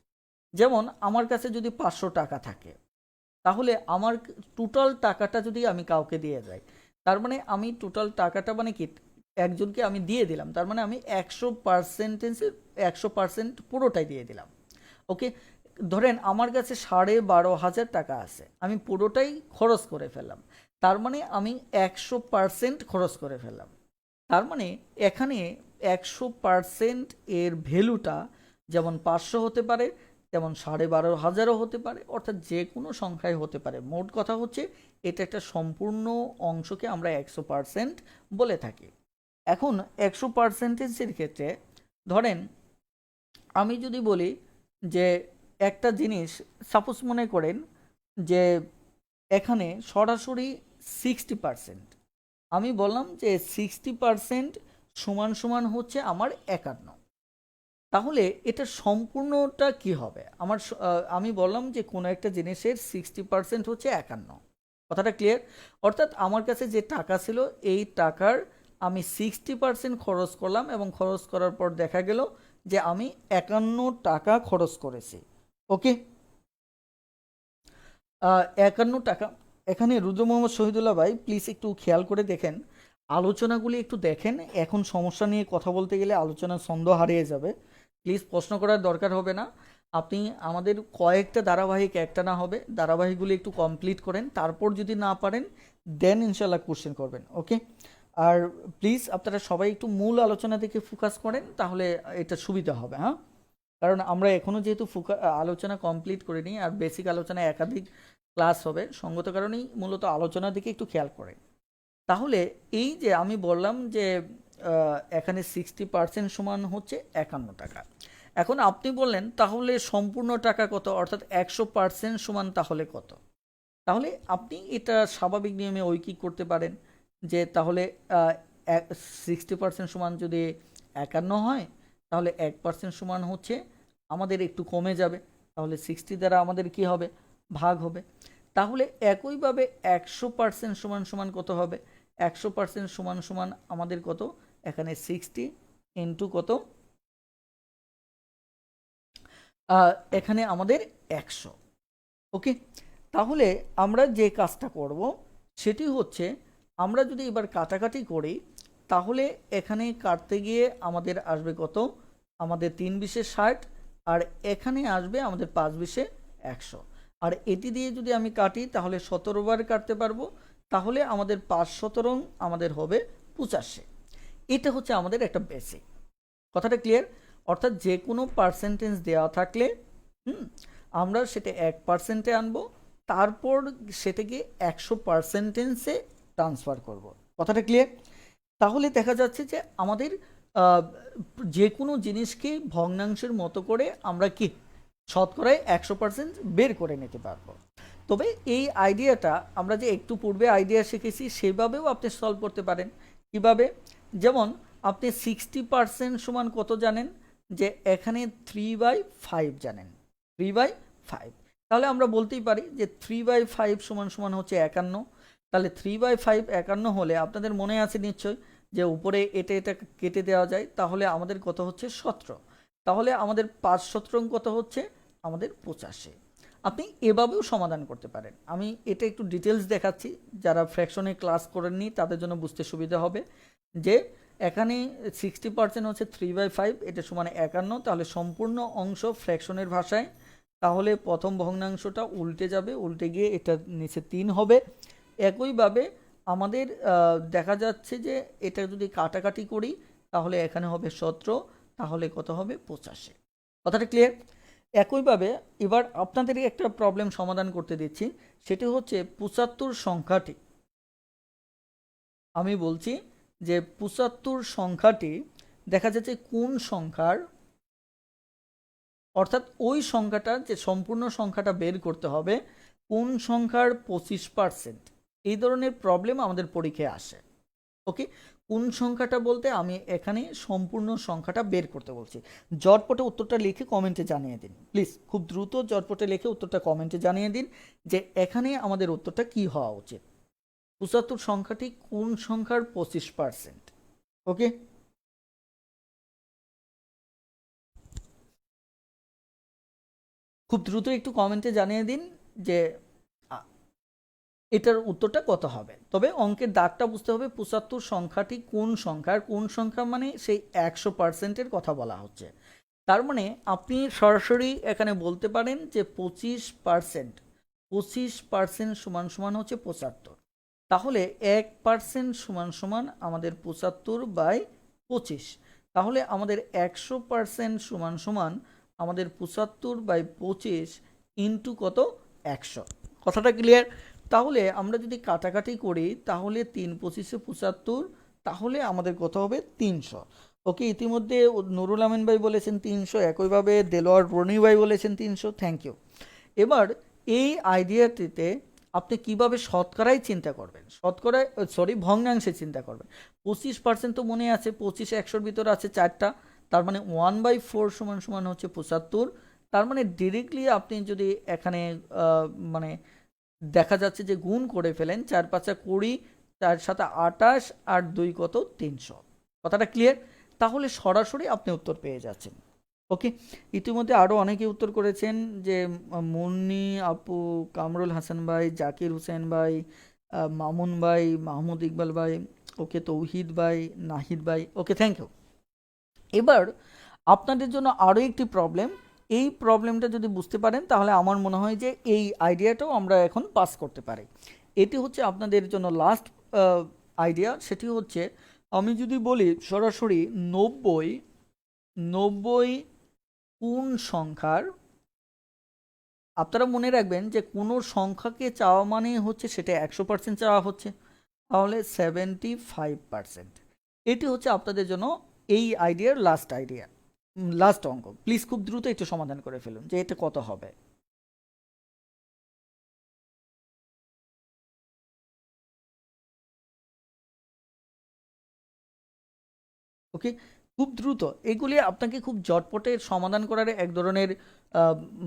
যেমন আমার কাছে যদি 500 টাকা থাকে, তাহলে আমার টোটাল টাকাটা যদি আমি কাউকে দিয়ে যাই, তার মানে আমি টোটাল টাকাটা মানে কি একজনকে আমি দিয়ে দিলাম, তার মানে আমি 100% পুরোটাই দিয়ে দিলাম। ওকে, ধরেন আমার কাছে 12,500 টাকা আছে, আমি পুরোটাই খরচ করে ফেললাম, তার মানে আমি 100% খরচ করে ফেললাম। তার মানে এখানে 100% এর ভ্যালুটা যেমন 500 হতে পারে, তেমন 12,500ও হতে পারে, অর্থাৎ যে কোনো সংখ্যায় হতে পারে। মোট কথা হচ্ছে এটা একটা সম্পূর্ণ অংশকে আমরা 100% বলে থাকি। এখন 100%-এর ক্ষেত্রে ধরেন আমি যদি বলি যে একটা জিনিস, সাপোজ মনে করেন যে এখানে সরাসরি 60%, আমি বললাম যে 60% সমান সমান হচ্ছে আমার 51। তাহলে এটা সম্পূর্ণটা কি হবে? আমি বললাম যে কোনো একটা জিনিসের 60% হচ্ছে 51, কথাটা ক্লিয়ার? অর্থাৎ আমার কাছে যে টাকা ছিল এই টাকার আমি 60% খরচ করলাম, এবং খরচ করার পর দেখা গেল যে আমি 51 টাকা খরচ করেছি। ওকে, 51 টাকা। এখানে রুদ্র মোহাম্মদ শহীদুল্লাহ ভাই প্লিজ একটু খেয়াল করে দেখেন, আলোচনাগুলি একটু দেখেন। এখন সমস্যা নিয়ে কথা বলতে গেলে আলোচনার ছন্দ হারিয়ে যাবে। প্লিজ প্রশ্ন করার দরকার হবে না, আপনি আমাদের কয়েকটা ধারাবাহিক একটা না হবে, ধারাবাহিকগুলি একটু কমপ্লিট করেন, তারপর যদি না পারেন দেন ইনশাল্লাহ কোশ্চেন করবেন। ওকে, আর প্লিজ আপনারা সবাই একটু মূল আলোচনা দিকে ফোকাস করেন, তাহলে এটা সুবিধা হবে। হ্যাঁ, কারণ আমরা এখনও যেহেতু আলোচনা কমপ্লিট করিনি, আর বেসিক আলোচনা একাধিক ক্লাস হবে, সঙ্গত কারণেই মূলত আলোচনার দিকে একটু খেয়াল করেন। তাহলে এই যে আমি বললাম যে এখানে 60% সমান হচ্ছে 51 টাকা। এখন আপনি বললেন তাহলে সম্পূর্ণ টাকা কত, অর্থাৎ 100% সমান তাহলে কত? তাহলে আপনি এটা স্বাভাবিক নিয়মে ঐকিক করতে পারেন যে তাহলে 60% সমান যদি 51 হয়, তাহলে 1% সমান হচ্ছে আমাদের একটু কমে যাবে, তাহলে 60 দ্বারা আমাদের কি হবে? ভাগ হবে। তাহলে একইভাবে 100% সমান সমান কত হবে? 100% সমান সমান আমাদের কত? এখানে 60 ইন্টু কত, এখানে আমাদের 100। ওকে, তাহলে আমরা যে কাজটা করব সেটি হচ্ছে, আমরা যদি এবার কাটাকাটি করি তাহলে এখানে কাটতে গিয়ে আমাদের আসবে কত, আমাদের 3×20 = 60, আর এখানে আসবে আমাদের 5×20 = 100। আর এটি দিয়ে যদি আমি কাটি তাহলে 17 বার কাটতে পারবো, তাহলে আমাদের 5×17 আমাদের হবে 85। এটা হচ্ছে আমাদের একটা বেসিক। কথাটা ক্লিয়ার? অর্থাৎ যে কোনো পার্সেন্টেজ দেওয়া থাকলে আমরা সেটা 1%-এ আনবো, তারপর সেটাকে 100%-এ ট্রান্সফার করব। কথাটা ক্লিয়ার? তাহলে দেখা যাচ্ছে যে আমাদের যে কোনো জিনিসকে ভগ্নাংশের মতো করে আমরা কি শতকরায় 100% বের করে নিতে পারবো। তবে এই আইডিয়াটা আমরা যে একটু পূর্বে আইডিয়া শিখেছি সেভাবেও আপনি সলভ করতে পারেন। কিভাবে? যেমন আপনি 60% সমান কত জানেন, যে এখানে 3/5 জানেন, 3/5। তাহলে আমরা বলতেই পারি যে 3/5 সমান সমান হচ্ছে 51। তাহলে 3/5 51 হলে আপনাদের মনে আছে নিশ্চয় যে উপরে এটা এটা কেটে দেওয়া যায়, তাহলে আমাদের কত হচ্ছে 17। তাহলে আমাদের 5×17 কত হচ্ছে, আমাদের 85। আপনি এভাবেও সমাধান করতে পারেন। আমি এটা একটু ডিটেলস দেখাচ্ছি, যারা ফ্র্যাকশনে ক্লাস করেননি তাদের জন্য বুঝতে সুবিধা হবে। যে এখানে 60% হচ্ছে 3/5, এটা সমান 51, তাহলে সম্পূর্ণ অংশ ফ্র্যাকশনের ভাষায়, তাহলে প্রথম ভগ্নাংশটা উল্টে যাবে, উল্টে গিয়ে এটা নিচে 3 হবে। একইভাবে আমাদের দেখা যাচ্ছে যে এটা যদি কাটাকাটি করি তাহলে এখানে হবে 17, তাহলে কত হবে 85। কথাটা ক্লিয়ার? একইভাবে এবার আপনাদের একটা প্রবলেম সমাধান করতে দিচ্ছি, সেটি হচ্ছে 75 সংখ্যাটি। আমি বলছি যে 75 সংখ্যাটি দেখা যাচ্ছে কোন সংখ্যার, অর্থাৎ ওই সংখ্যাটা যে সম্পূর্ণ সংখ্যাটা বের করতে হবে কোন সংখ্যার 25%, এই ধরনের প্রবলেম আমাদের পরীক্ষায় আসে। ওকে, কোন সংখ্যাটা বলতে আমি এখানে সম্পূর্ণ সংখ্যাটা বের করতে বলছি। জটপটে উত্তরটা লিখে কমেন্টে জানিয়ে দিন প্লিজ, খুব দ্রুত জটপটে লিখে উত্তরটা কমেন্টে জানিয়ে দিন যে এখানে আমাদের উত্তরটা কি হওয়া উচিত। 75 সংখ্যাটি কোন সংখ্যার 25%? ওকে, খুব দ্রুত একটু কমেন্টে জানিয়ে দিন যে এটার উত্তরটা কত হবে। তবে অঙ্কের দাগটা বুঝতে হবে 75 সংখ্যাটি কোন সংখ্যার, কোন সংখ্যা মানে সেই 100%-এর কথা বলা হচ্ছে। তার মানে আপনি সরাসরি এখানে বলতে পারেন যে 25% সমান সমান হচ্ছে 75। তাহলে 1% সমান সমান আমাদের 75/25। তাহলে আমাদের 100% সমান সমান আমাদের 75/25 ইন্টু কত, 100। কথাটা ক্লিয়ার? তাহলে আমরা যদি কাটাকাটি করি তাহলে 3×25 = 75, তাহলে আমাদের কত হবে 300। ওকে, ইতিমধ্যে নুরুল আমিন ভাই বলেছেন 300, একইভাবে দেলোয়ার রনি ভাই বলেছেন 300। Thank you. এবার এই আইডিয়াটিতে আপনি কিভাবে শতকরায় চিন্তা করবেন, শতকরায় ভগ্নাংশে চিন্তা করবেন। 25% তো মনে আছে, 25 100-র ভিতরে আছে 4টা, তার মানে 1/4 সমান সমান হচ্ছে 75। তার মানে ডিরেক্টলি আপনি যদি এখানে মানে দেখা যাচ্ছে যে গুণ করে ফেলেন, 4×5 = 20, 4×7 = 28, আর 2 কত, 300। কথাটা ক্লিয়ার? তাহলে সরাসরি আপনি উত্তর পেয়ে যাচ্ছেন। ওকে, ইতিমধ্যে আরও অনেকে উত্তর করেছেন, যে মুন্নি আপু, কামরুল হাসান ভাই, জাকির হোসেন ভাই, মামুন ভাই, মাহমুদ ইকবাল ভাই, ওকে, তৌহিদ ভাই, নাহিদ ভাই, ওকে, থ্যাংক ইউ। এবার আপনাদের জন্য আরও একটি প্রবলেম, এই প্রবলেমটা যদি বুঝতে পারেন তাহলে আমার মনে হয় যে এই আইডিয়াটাও আমরা এখন পাস করতে পারি। এটি হচ্ছে আপনাদের জন্য লাস্ট আইডিয়া। সেটি হচ্ছে, আমি যদি বলি সরাসরি 90 কোন সংখ্যার, আপনারা মনে রাখবেন যে কোনো সংখ্যাকে চাওয়া মানে হচ্ছে সেটা 100% চাওয়া হচ্ছে, তাহলে 75%। এটি হচ্ছে আপনাদের জন্য এই আইডিয়ার লাস্ট আইডিয়া, লাস্ট অঙ্ক। প্লিজ খুব দ্রুত একটু সমাধান করে ফেলুন যে এটা কত হবে। ওকে, খুব দ্রুত এগুলি আপনাকে খুব জটপটে সমাধান করার এক ধরনের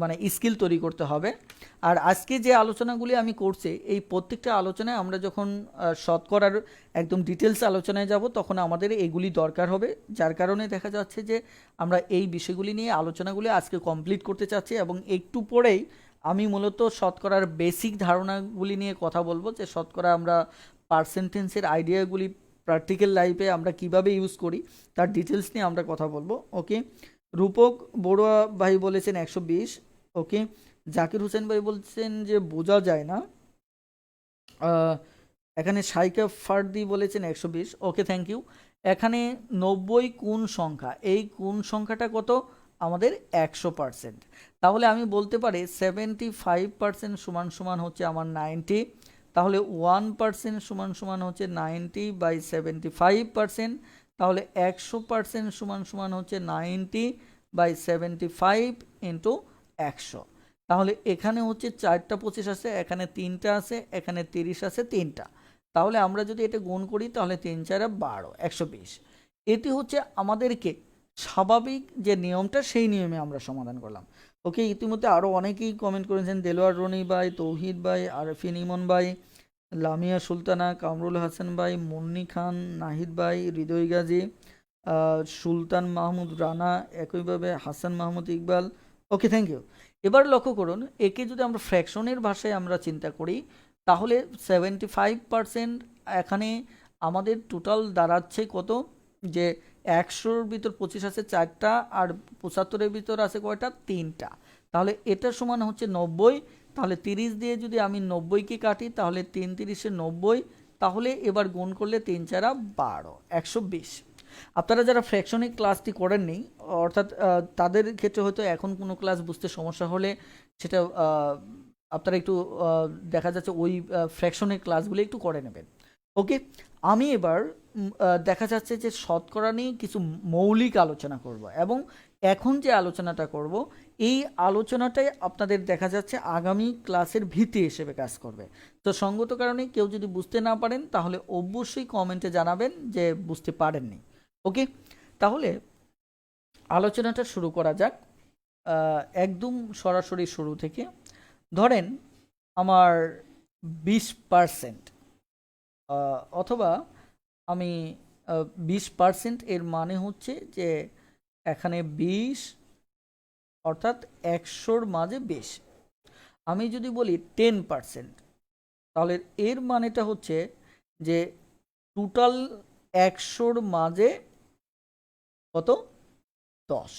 মানে স্কিল তৈরি করতে হবে। আর আজকে যে আলোচনাগুলি আমি করছি, এই প্রত্যেকটা আলোচনায় আমরা যখন শতকরার একদম ডিটেলস আলোচনায় যাব তখন আমাদের এগুলি দরকার হবে, যার কারণে দেখা যাচ্ছে যে আমরা এই বিষয়গুলি নিয়ে আলোচনাগুলি আজকে কমপ্লিট করতে চাচ্ছি, এবং একটু পরেই আমি মূলত শতকরার বেসিক ধারণাগুলি নিয়ে কথা বলবো, যে শতকরা আমরা পার্সেন্টেন্সের আইডিয়াগুলি প্র্যাকটিক্যাল লাইফে আমরা কিভাবে ইউজ করি তার ডিটেলস নিয়ে আমরা কথা বলবো। ওকে, রূপক বড়ুয়া ভাই বলেছেন 120। ওকে, জাকির হোসেন ভাই বলছেন যে বোঝা যায় না। এখানে সাইকা ফার্দি বলেছেন 120। ওকে, থ্যাংক ইউ। এখানে 90 কোন সংখ্যা, এই কোন সংখ্যাটা কত? আমাদের 100%। তাহলে আমি বলতে পারি 75% সমান সমান হচ্ছে আমার 90। তাহলে 1% সমান সমান হচ্ছে 90/75%। তাহলে 100% সমান সমান হচ্ছে 90/75 ইন্টু 100। তাহলে এখানে হচ্ছে 4টা 25 আছে, এখানে 3টা আছে, এখানে 30 আছে 3টা। তাহলে আমরা যদি এটা গুণ করি তাহলে 3 4 12, 120। এটি হচ্ছে আমাদেরকে স্বাভাবিক যে নিয়মটা, সেই নিয়মে আমরা সমাধান করলাম। ওকে, ইতিমধ্যে আরও অনেকেই কমেন্ট করেছেন, দেলোয়ার রনি ভাই, তৌহিদ ভাই, আরফিন ইমন ভাই, লামিয়া সুলতানা, কামরুল হাসান ভাই, মুন্নি খান, নাহিদ ভাই, হৃদয় গাজী, সুলতান মাহমুদ রানা, একইভাবে হাসান মাহমুদ ইকবাল। ওকে, থ্যাংক ইউ। এবার লক্ষ্য করুন, একে যদি আমরা ফ্র্যাকশনের ভাষায় আমরা চিন্তা করি তাহলে 75% এখানে আমাদের টোটাল দাঁড়াচ্ছে কত? যে 100-র ভিতর 25 আছে 4টা, আর 75-এর ভিতর আছে কয়টা? 3টা। তাহলে এটা সমান হচ্ছে 90। তাহলে 30 দিয়ে যদি আমি 90কে কাটি তাহলে 3 30-এ 90। তাহলে এবার গুণ করলে 3 4 12, 120। আপনারা যারা ফ্র্যাকশনের ক্লাসটি করেননি, অর্থাৎ তাদের ক্ষেত্রে হয়তো এখন কোনো ক্লাস বুঝতে সমস্যা হলে সেটা আপনারা একটু দেখা যাচ্ছে ওই ফ্র্যাকশনের ক্লাসগুলো একটু করে নেবেন। ওকে, আমি এবার দেখা যাচ্ছে যে শতকরা নিয়ে কিছু মৌলিক আলোচনা করব, এবং এখন যে আলোচনাটা করব এই আলোচনাটাই আপনাদের দেখা যাচ্ছে আগামী ক্লাসের ভিত্তি হিসেবে কাজ করবে। তো সঙ্গত কারণে কেউ যদি বুঝতে না পারেন তাহলে অবশ্যই কমেন্টে জানাবেন যে বুঝতে পারেননি। ওকে, তাহলে আলোচনাটা শুরু করা যাক একদম সরাসরি শুরু থেকে। ধরেন আমার 20%, অথবা আমি 20% এর মানে হচ্ছে যে এখানে 20 অর্থাৎ 100-র মাঝে 20। আমি যদি বলি 10%, তাহলে এর মানেটা হচ্ছে যে টোটাল 100-র মাঝে কত? 10।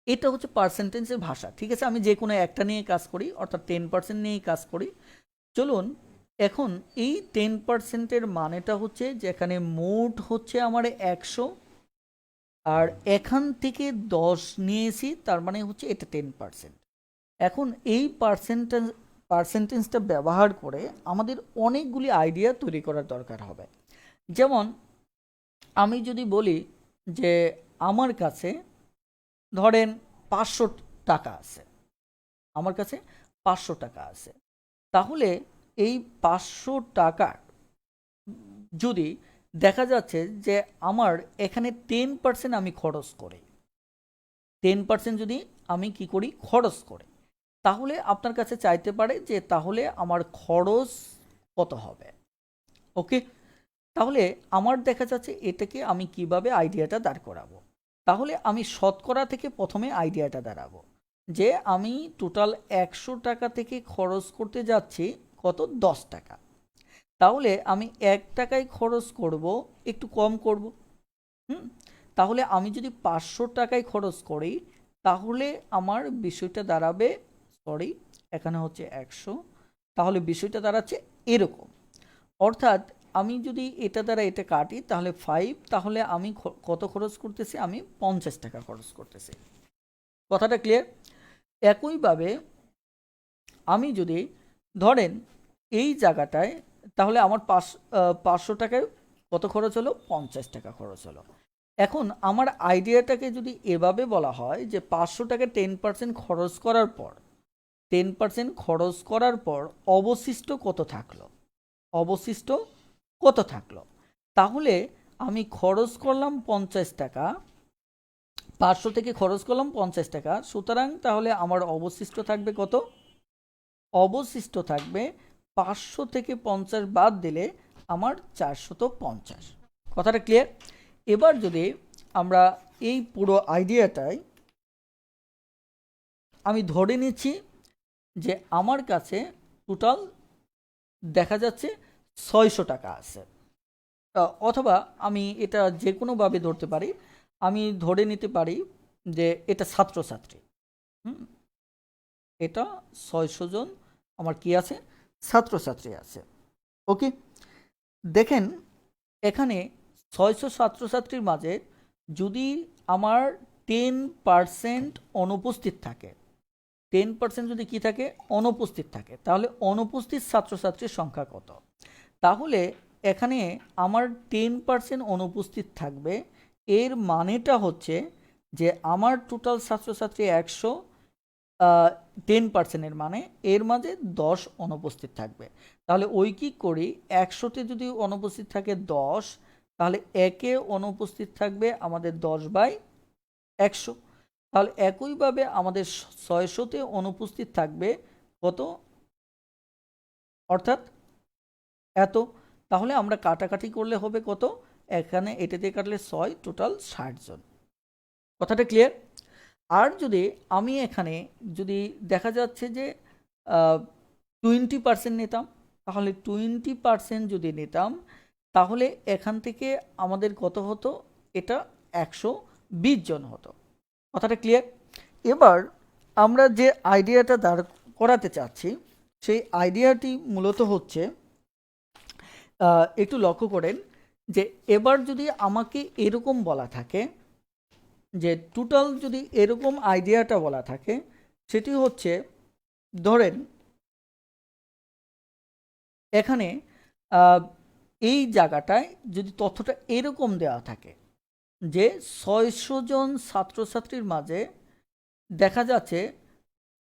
এটা হচ্ছে পার্সেন্টেজের ভাষা। ঠিক আছে, আমি যে কোনো একটা নিয়ে কাজ করি, অর্থাৎ 10% নিয়েই কাজ করি। চলুন এখন এই 10%-এর মানেটা হচ্ছে যেখানে মোট হচ্ছে আমার 100, আর এখান থেকে 10 নিয়েছি, তার মানে হচ্ছে এটা 10%। এখন এই পার্সেন্টেজটা ব্যবহার করে আমাদের অনেকগুলি আইডিয়া তৈরি করার দরকার হবে। যেমন আমি যদি বলি যে আমার কাছে ধরেন 500 টাকা আছে, আমার কাছে 500 টাকা আছে, তাহলে এই 500 টাকা যদি দেখা যাচ্ছে যে আমার এখানে 10% আমি খরচ করি, 10% যদি আমি কি করি? খরচ করি, তাহলে আপনার কাছে চাইতে পারে যে তাহলে আমার খরচ কত হবে। ওকে, তাহলে আমার দেখা যাচ্ছে এটাকে আমি কিভাবে আইডিয়াটা দাঁড় করাবো। তাহলে আমি শতকরা থেকে প্রথমে আইডিয়াটা দাঁড়াবো যে আমি টোটাল 100 টাকা থেকে খরচ করতে যাচ্ছি কত? 10 টাকা। তাহলে আমি 1 টাকায় খরচ করব, একটু কম করব। তাহলে আমি যদি 500 টাকায় খরচ করি তাহলে আমার বিষয়টা দাঁড়াবে, সরি এখানে হচ্ছে 100, তাহলে বিষয়টা দাঁড়াচ্ছে এরকম। অর্থাৎ আমি যদি এটা দ্বারা এটা কাটি তাহলে 5, তাহলে আমি কত খরচ করতেছি? আমি 50 টাকা খরচ করতেছি। কথাটা ক্লিয়ার? একইভাবে আমি যদি ধরেন এই জায়গাটায়, তাহলে আমার 500 টাকায় কত খরচ হলো? 50 টাকা খরচ হলো। এখন আমার আইডিয়াটাকে যদি এভাবে বলা হয় যে 500 টাকা 10% খরচ করার পর, 10% খরচ করার পর অবশিষ্ট কত থাকলো? অবশিষ্ট কত থাকলো? তাহলে আমি খরচ করলাম 50 টাকা, 500 থেকে খরচ করলাম 50 টাকা, সুতরাং তাহলে আমার অবশিষ্ট থাকবে কত? অবশিষ্ট থাকবে 500 থেকে 50 বাদ দিলে আমার 450। কথাটা ক্লিয়ার? এবার যদি আমরা এই পুরো আইডিয়াটাই আমি ধরে নিচ্ছি যে আমার কাছে টোটাল দেখা যাচ্ছে 600 টাকা আছে, অথবা আমি এটা যে কোনোভাবে ধরতে পারি। আমি ধরে নিতে পারি যে এটা ছাত্রছাত্রী। হুম, এটা 600 জন আমার কি আছে, ছাত্রছাত্রী আছে। ওকে, দেখেন এখানে 600 ছাত্রছাত্রীর মাঝে যদি আমার 10% অনুপস্থিত থাকে, 10% যদি কি থাকে, অনুপস্থিত থাকে, তাহলে অনুপস্থিত ছাত্রছাত্রীর সংখ্যা কত? তাহলে এখানে আমার 10% অনুপস্থিত থাকবে, এর মানেটা হচ্ছে যে আমার টোটাল ছাত্রছাত্রী 100, 10%-এর মানে এর মাঝে 10 অনুপস্থিত থাকবে। তাহলে ঐকিক করি, 100-তে যদি অনুপস্থিত থাকে 10, তাহলে একে অনুপস্থিত থাকবে আমাদের 10/100। তাহলে একইভাবে আমাদের 600-তে অনুপস্থিত থাকবে কত, অর্থাৎ এত। তাহলে আমরা কাটাকাটি করলে হবে কত, এখানে এটা দিয়ে কাটলে 6, টোটাল 60 জন। কথাটা ক্লিয়ার? আর যদি আমি এখানে যদি দেখা যাচ্ছে যে 20% নিতাম, তাহলে 20% যদি নিতাম, তাহলে এখান থেকে আমাদের কত হতো, এটা 120 জন হতো। কথাটা ক্লিয়ার? এবার আমরা যে আইডিয়াটা দাঁড় করাতে চাচ্ছি, সেই আইডিয়াটি মূলত হচ্ছে, একটু লক্ষ্য করেন যে এবার যদি আমাকে এরকম বলা থাকে, যে টোটাল যদি এরকম আইডিয়াটা বলা থাকে, সেটি হচ্ছে ধরেন এখানে এই জায়গাটায় যদি তথ্যটা এরকম দেওয়া থাকে যে 600 জন ছাত্রছাত্রীর মাঝে দেখা যাচ্ছে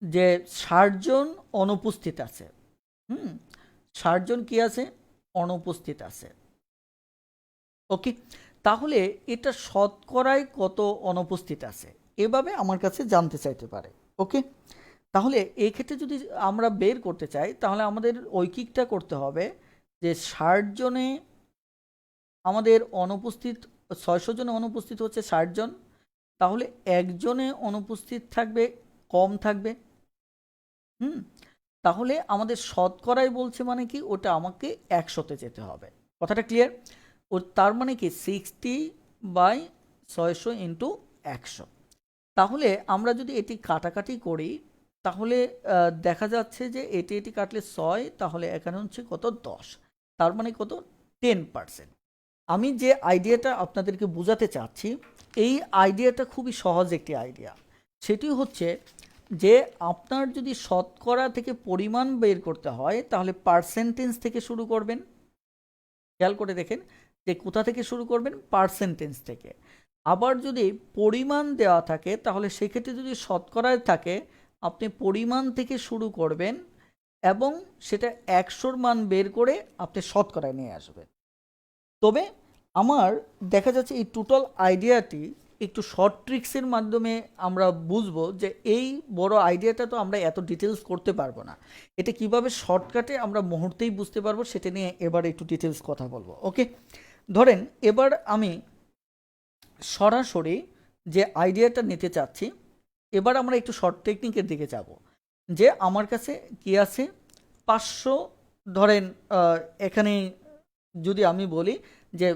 যে 60 জন অনুপস্থিত আছে। 60 জন কি আছে, অনুপস্থিত আছে। ওকে, তাহলে এটা শতকরায় কত অনুপস্থিত আছে, এভাবে আমার কাছে জানতে চাইতে পারে। ওকে, তাহলে এই ক্ষেত্রে যদি আমরা বের করতে চাই, তাহলে আমাদের ঐকিকটা করতে হবে যে 60 জনে আমাদের অনুপস্থিত, 600 জনে অনুপস্থিত হচ্ছে 60 জন, তাহলে একজনে অনুপস্থিত থাকবে, কম থাকবে। তাহলে আমাদের শতকরাই বলছে মানে কি, ওটা আমাকে 100-তে যেতে হবে। কথাটা ক্লিয়ার? ও তার মানে কি 60/600 ইন্টু 100। তাহলে আমরা যদি এটি কাটাকাটি করি, তাহলে দেখা যাচ্ছে যে এটি কাটলে 6, তাহলে এখানে হচ্ছে কত, 10। তার মানে কত, 10%। আমি যে আইডিয়াটা আপনাদেরকে বোঝাতে চাচ্ছি, এই আইডিয়াটা খুবই সহজ একটি আইডিয়া। সেটি হচ্ছে যে আপনার যদি শতকরা থেকে পরিমাণ বের করতে হয়, তাহলে পার্সেন্টেজ থেকে শুরু করবেন। খেয়াল করে দেখেন যে কোথা থেকে শুরু করবেন, পার্সেন্টেজ থেকে। আবার যদি পরিমাণ দেওয়া থাকে, তাহলে সেক্ষেত্রে যদি শতকরায় থাকে, আপনি পরিমাণ থেকে শুরু করবেন এবং সেটা 100-র মান বের করে আপনি শতকরায় নিয়ে আসবেন। তবে আমার দেখা যাচ্ছে এই টোটাল আইডিয়াটি একটু শর্ট ট্রিক্সের মাধ্যমে আমরা বুঝবো যে এই বড় আইডিয়াটা তো আমরা এত ডিটেলস করতে পারবো না। এটা কিভাবে শর্টকাটে আমরা মুহূর্তেই বুঝতে পারবো, সেটা নিয়ে এবার একটু ডিটেলস কথা বলবো। ওকে, ধরেন এবার আমি সরাসরি যে আইডিয়াটা নিতে চাচ্ছি, এবার আমরা একটু শর্ট টেকনিকের দিকে যাব। যে আমার কাছে কি আছে, 500, ধরেন এখানে যদি আমি বলি যে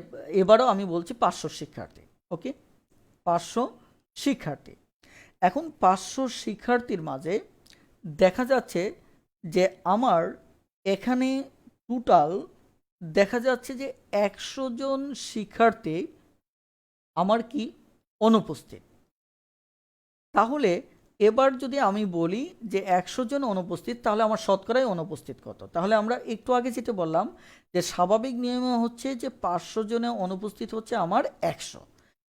এবারও আমি বলছি 500 শিক্ষার্থী। ওকে, 500 শিক্ষার্থী। এখন 500 শিক্ষার্থীর মাঝে দেখা যাচ্ছে যে আমার এখানে টোটাল দেখা যাচ্ছে যে 100 জন শিক্ষার্থী আমার কি, অনুপস্থিত। তাহলে এবার যদি আমি বলি যে 100 জন অনুপস্থিত, তাহলে আমার শতকরায় অনুপস্থিত কত? তাহলে আমরা একটু আগে যেটা বললাম যে স্বাভাবিক নিয়মে হচ্ছে যে 500 জনে অনুপস্থিত হচ্ছে আমার 100,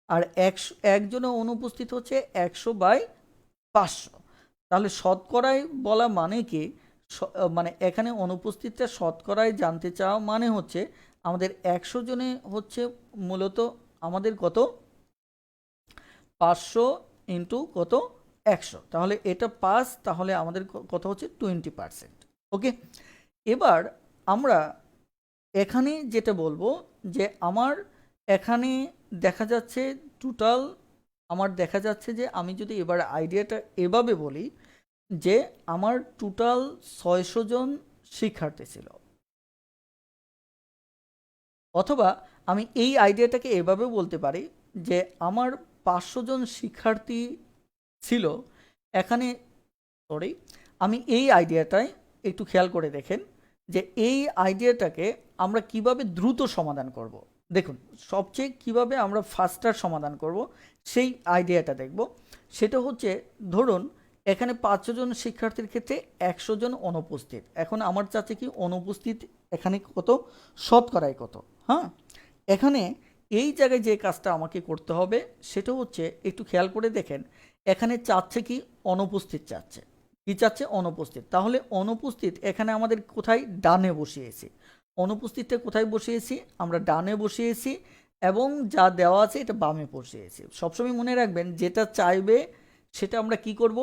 আর 100 একজনে অনুপস্থিত হচ্ছে 100/500। তাহলে শতকরায় বলা মানে কি, মানে এখানে অনুপস্থিতটা শতকরায় জানতে চাওয়া মানে হচ্ছে আমাদের 100 জনে হচ্ছে মূলত আমাদের কত, 500 ইন্টু কত, 100। তাহলে এটা 5, তাহলে আমাদের কত হচ্ছে 20%। ওকে, এবার আমরা এখানে যেটা বলবো যে আমার এখানে দেখা যাচ্ছে টোটাল, আমার দেখা যাচ্ছে যে আমি যদি এবার আইডিয়াটা এভাবে বলি, যে আমার টোটাল 600 জন শিক্ষার্থী ছিল, অথবা আমি এই আইডিয়াটাকে এভাবেও বলতে পারি যে আমার 500 জন শিক্ষার্থী ছিল এখানে। সরি, আমি এই আইডিয়াটায় একটু খেয়াল করে দেখেন যে এই আইডিয়াটাকে আমরা কিভাবে দ্রুত সমাধান করব। দেখুন, সবচেয়ে কিভাবে আমরা ফাস্টার সমাধান করব সেই আইডিয়াটা দেখব। সেটা হচ্ছে, ধরুন এখানে 500 জন শিক্ষার্থীর ক্ষেত্রে 100 জন অনুপস্থিত। এখন আমার চাচ্ছে কি অনুপস্থিত এখানে কত, শতকরায় কত। হ্যাঁ, এখানে এই জায়গায় যে কাজটা আমাকে করতে হবে সেটা হচ্ছে, একটু খেয়াল করে দেখেন, এখানে চাচ্ছে কি অনুপস্থিত চাচ্ছে। কি চাচ্ছে? অনুপস্থিত। তাহলে অনুপস্থিত এখানে আমাদের কোথায়? ডানে বসিয়েছি। অনুপস্থিতটা কোথায় বসিয়েছি? আমরা ডানে বসিয়েছি, এবং যা দেওয়া আছে এটা বামে বসিয়েছি। সবসময় মনে রাখবেন, যেটা চাইবে সেটা আমরা কি করব?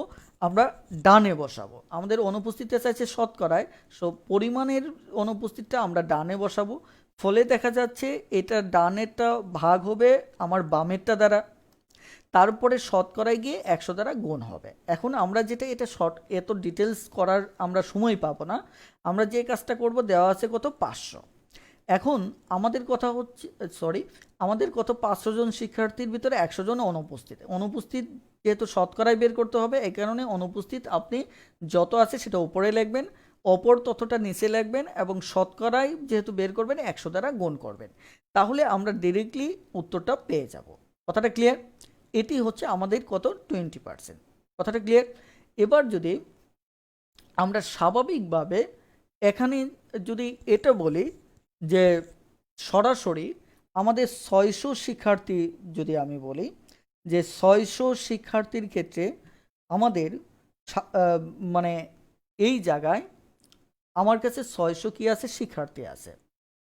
আমরা ডানে বসাবো। আমাদের অনুপস্থিতটা চাইছে শতকরায়, সো পরিমাণের অনুপস্থিতটা আমরা ডানে বসাবো। ফলে দেখা যাচ্ছে এটা ডানেরটা ভাগ হবে আমার বামেরটা দ্বারা, তারপরে শতকরায় গিয়ে 100 দ্বারা গুণ হবে। এখন আমরা যেটা, এটা শর্ট, এত ডিটেলস করার আমরা সময় পাবো না। আমরা যে কাজটা করব, দেওয়া আছে কত? 500। এখন আমাদের কথা হচ্ছে, সরি, আমাদের কত? 500 জন শিক্ষার্থীর ভিতরে 100 জন অনুপস্থিত। অনুপস্থিত যেহেতু শতকরায় বের করতে হবে, এই কারণে অনুপস্থিত আপনি যত আছে সেটা উপরে লিখবেন, অপর ততটা নিচে লিখবেন, এবং শতকরায় যেহেতু বের করবেন 100 দ্বারা গুণ করবেন। তাহলে আমরা ডিরেক্টলি উত্তরটা পেয়ে যাব। কথাটা ক্লিয়ার? এটি হচ্ছে আমাদের কত? 20%। কথাটা ক্লিয়ার? এবার যদি আমরা স্বাভাবিকভাবে এখানে যদি এটা বলি যে সরাসরি আমাদের 600 শিক্ষার্থী, যদি আমি বলি যে 600 শিক্ষার্থীর ক্ষেত্রে আমাদের মানে এই জায়গায় আমার কাছে 600 কি আছে? শিক্ষার্থী আছে।